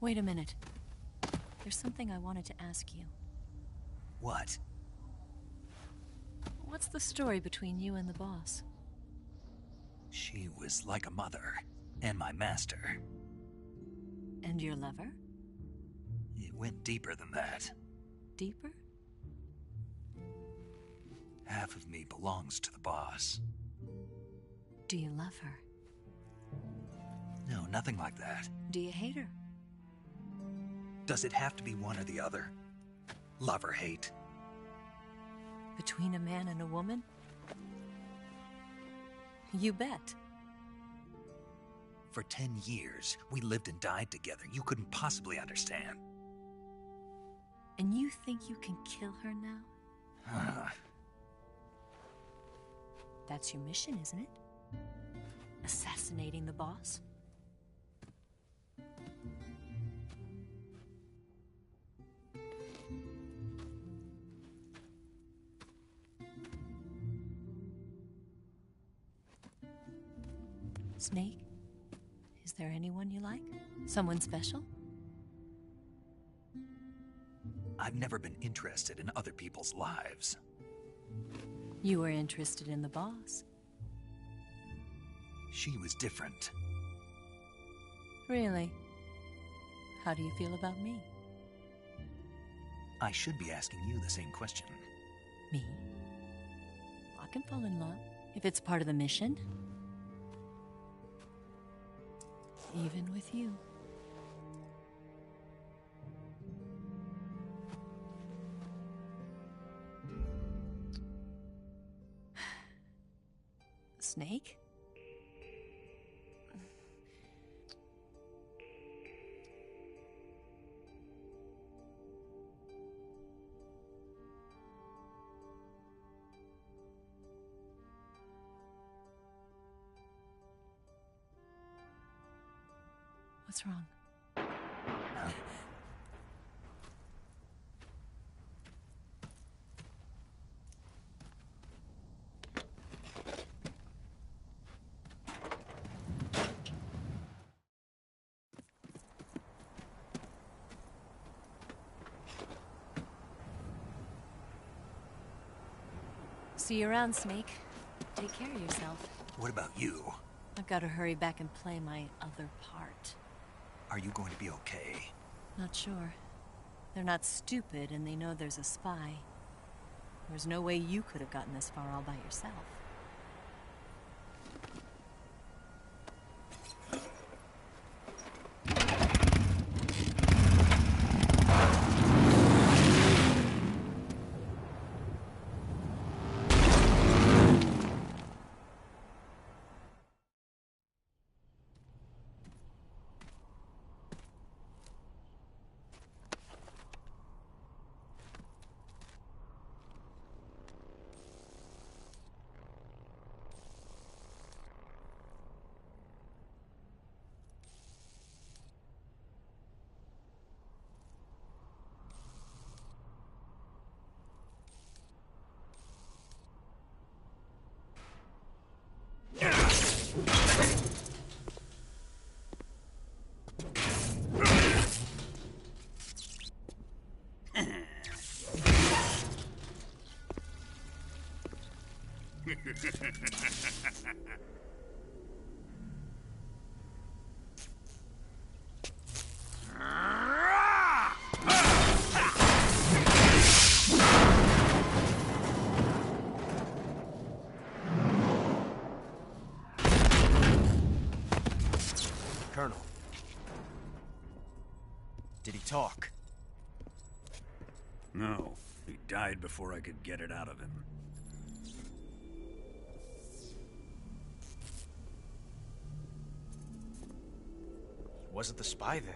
Wait a minute. There's something I wanted to ask you. What? What's the story between you and the boss? She was like a mother, and my master. And your lover? It went deeper than that. Deeper? Half of me belongs to the boss. Do you love her? No, nothing like that. Do you hate her? Does it have to be one or the other? Love or hate? Between a man and a woman? You bet. For 10 years, we lived and died together. You couldn't possibly understand. And you think you can kill her now? That's your mission, isn't it? Assassinating the boss? Snake? Is there anyone you like? Someone special? I've never been interested in other people's lives. You were interested in the boss. She was different. Really? How do you feel about me? I should be asking you the same question. Me? I can fall in love if it's part of the mission. Even with you. Snake? What's wrong? See you around, Snake. Take care of yourself. What about you? I've got to hurry back and play my other part. Are you going to be okay? Not sure. They're not stupid, and they know there's a spy. There's no way you could have gotten this far all by yourself. Colonel. Did he talk? No, he died before I could get it out of him. He wasn't the spy then.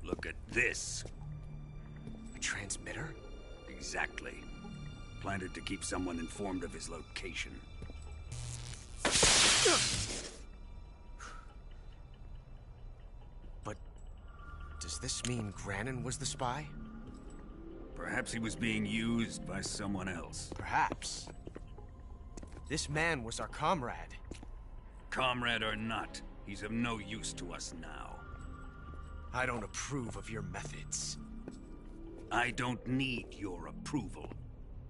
Look at this. A transmitter? Exactly. Planted to keep someone informed of his location. But does this mean Granin was the spy? Perhaps he was being used by someone else. Perhaps. This man was our comrade. Comrade or not, he's of no use to us now. I don't approve of your methods. I don't need your approval.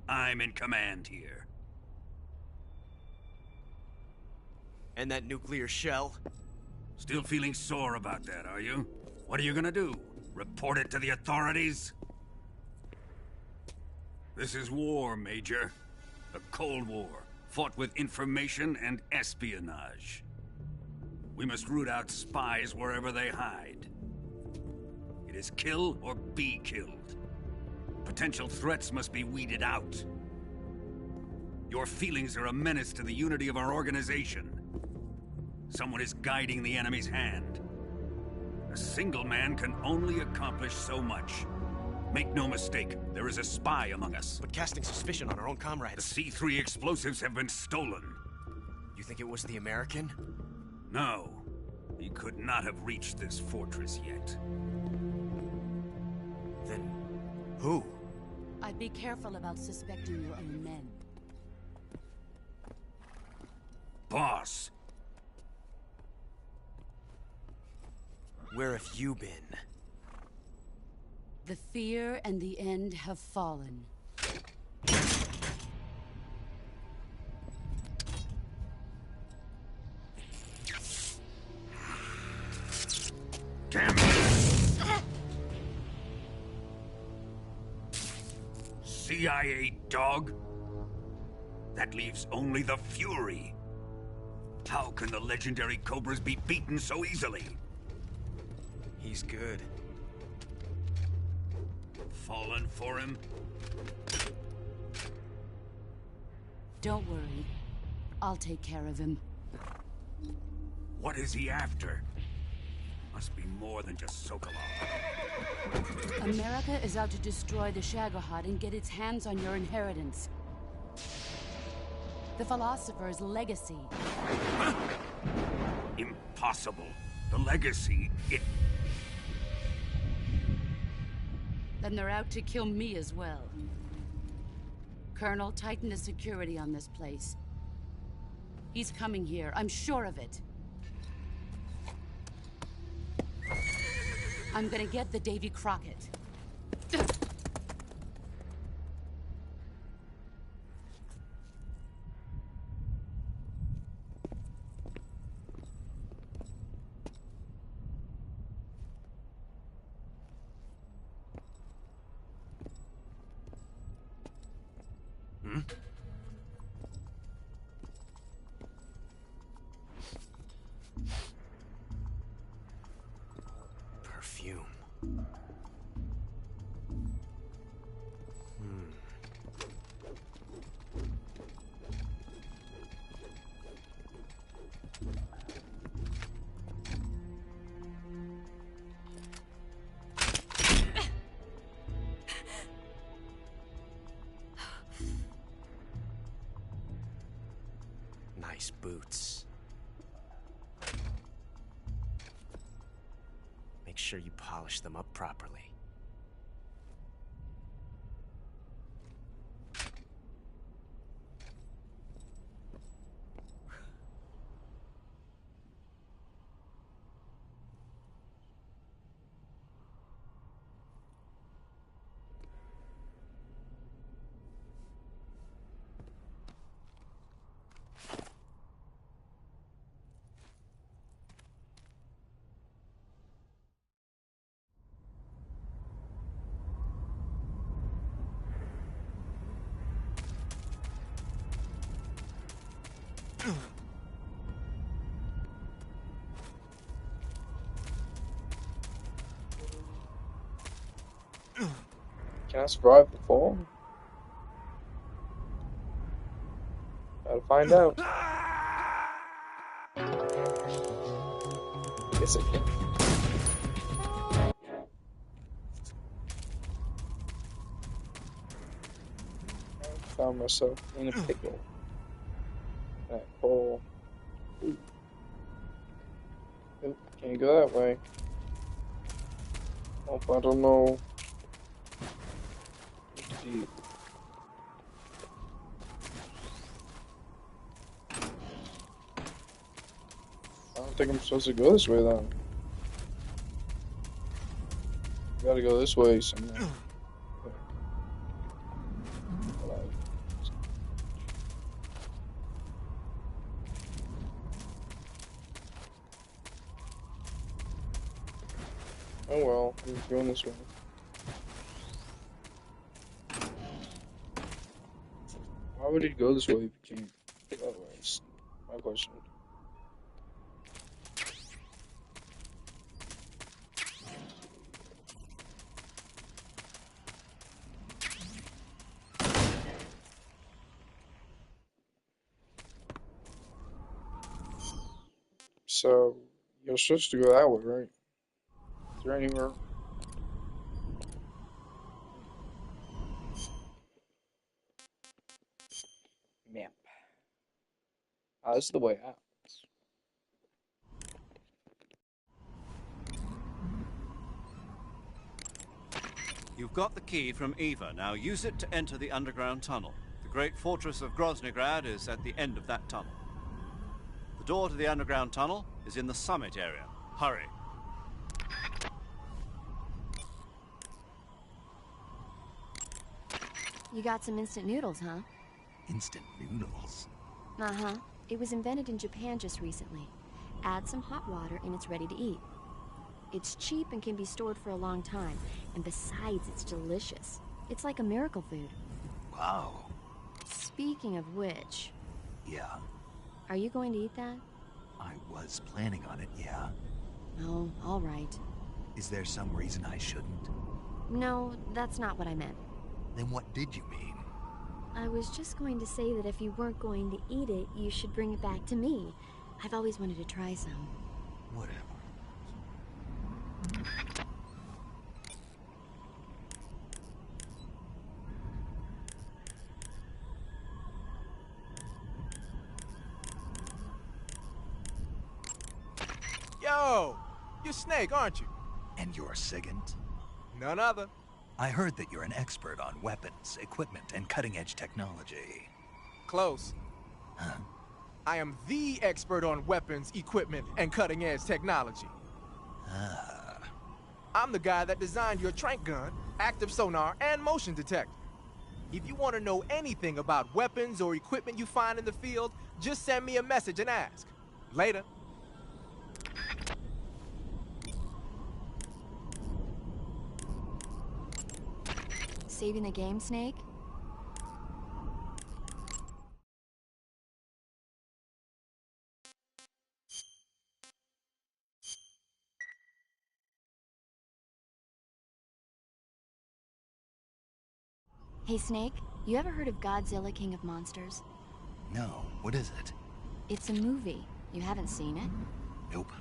I'm in command here. And that nuclear shell? Still feeling sore about that, are you? What are you gonna do? Report it to the authorities? This is war, Major. The Cold War, fought with information and espionage. We must root out spies wherever they hide. It is kill or be killed. Potential threats must be weeded out. Your feelings are a menace to the unity of our organization. Someone is guiding the enemy's hand. A single man can only accomplish so much. Make no mistake, there is a spy among us. But casting suspicion on our own The comrades. C3 explosives have been stolen. You think it was the American? No, he could not have reached this fortress yet. Then who? I'd be careful about suspecting your own men. Boss, Where have you been? The fear and the end have fallen. damn it! CIA dog? That leaves only the Fury. How can the legendary Cobras be beaten so easily? He's good. Fallen for him? Don't worry. I'll take care of him. What is he after? Must be more than just Sokolov. America is out to destroy the Shagohod and get its hands on your inheritance. The Philosopher's legacy. Huh? Impossible. The legacy, it... Then they're out to kill me as well. Colonel, tighten the security on this place. He's coming here, I'm sure of it. I'm gonna get the Davy Crockett. Perfume. Nice boots. Make sure you polish them up properly. Can I survive the fall? Gotta find out. Guess I can. I found myself in a pickle. That hole. Ooh. Nope, can't go that way. Hope I don't know. Deep. I don't think I'm supposed to go this way though. Gotta go this way somewhere. Oh well, I'm going this way. Why would he go this way if he can't go that way? It's my question. So, you're supposed to go that way, right? Is there anywhere? Map. Ah, this is the way out. You've got the key from Eva. Now use it to enter the underground tunnel. The great fortress of Groznygrad is at the end of that tunnel. The door to the underground tunnel is in the summit area. Hurry. You got some instant noodles, huh? Instant noodles? Uh-huh. It was invented in Japan just recently. Add some hot water and it's ready to eat. It's cheap and can be stored for a long time. And besides, it's delicious. It's like a miracle food. Wow. Speaking of which... Yeah? Are you going to eat that? I was planning on it, yeah. Oh, all right. Is there some reason I shouldn't? No, that's not what I meant. Then what did you mean? I was just going to say that if you weren't going to eat it, you should bring it back to me. I've always wanted to try some. Whatever. Yo! You're Snake, aren't you? And you're Sigint? None other. I heard that you're an expert on weapons, equipment, and cutting-edge technology. Close. Huh? I am the expert on weapons, equipment, and cutting-edge technology. Ah. I'm the guy that designed your trank gun, active sonar, and motion detector. If you want to know anything about weapons or equipment you find in the field, just send me a message and ask. Later. Saving the game, Snake? Hey, Snake, you ever heard of Godzilla, King of Monsters? No, what is it? It's a movie. You haven't seen it? Nope.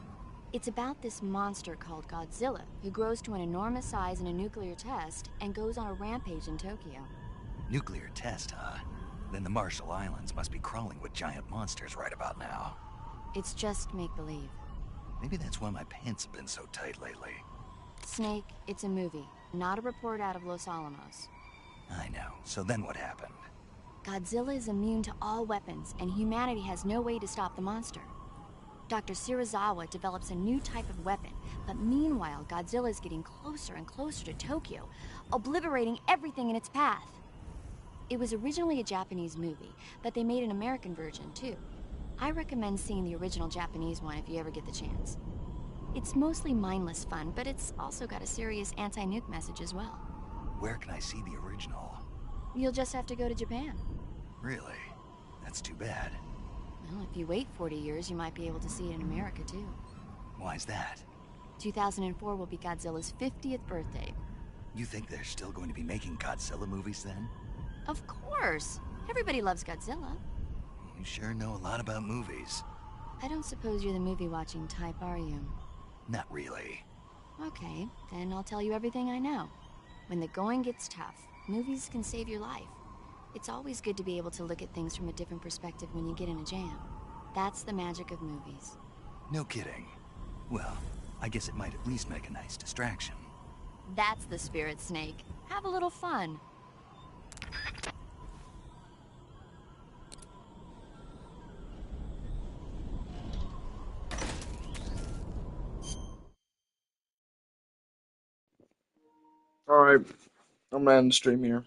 It's about this monster called Godzilla, who grows to an enormous size in a nuclear test and goes on a rampage in Tokyo. Nuclear test, huh? Then the Marshall Islands must be crawling with giant monsters right about now. It's just make-believe. Maybe that's why my pants have been so tight lately. Snake, it's a movie, not a report out of Los Alamos. I know. So then what happened? Godzilla is immune to all weapons, and humanity has no way to stop the monster. Dr. Serizawa develops a new type of weapon, but meanwhile, Godzilla is getting closer and closer to Tokyo, obliterating everything in its path. It was originally a Japanese movie, but they made an American version, too. I recommend seeing the original Japanese one if you ever get the chance. It's mostly mindless fun, but it's also got a serious anti-nuke message as well. Where can I see the original? You'll just have to go to Japan. Really? That's too bad. Well, if you wait 40 years, you might be able to see it in America, too. Why's that? 2004 will be Godzilla's 50th birthday. You think they're still going to be making Godzilla movies then? Of course! Everybody loves Godzilla. You sure know a lot about movies. I don't suppose you're the movie-watching type, are you? Not really. Okay, then I'll tell you everything I know. When the going gets tough, movies can save your life. It's always good to be able to look at things from a different perspective when you get in a jam. That's the magic of movies. No kidding. Well, I guess it might at least make a nice distraction. That's the spirit, Snake. Have a little fun. Alright, I'm gonna end the stream here.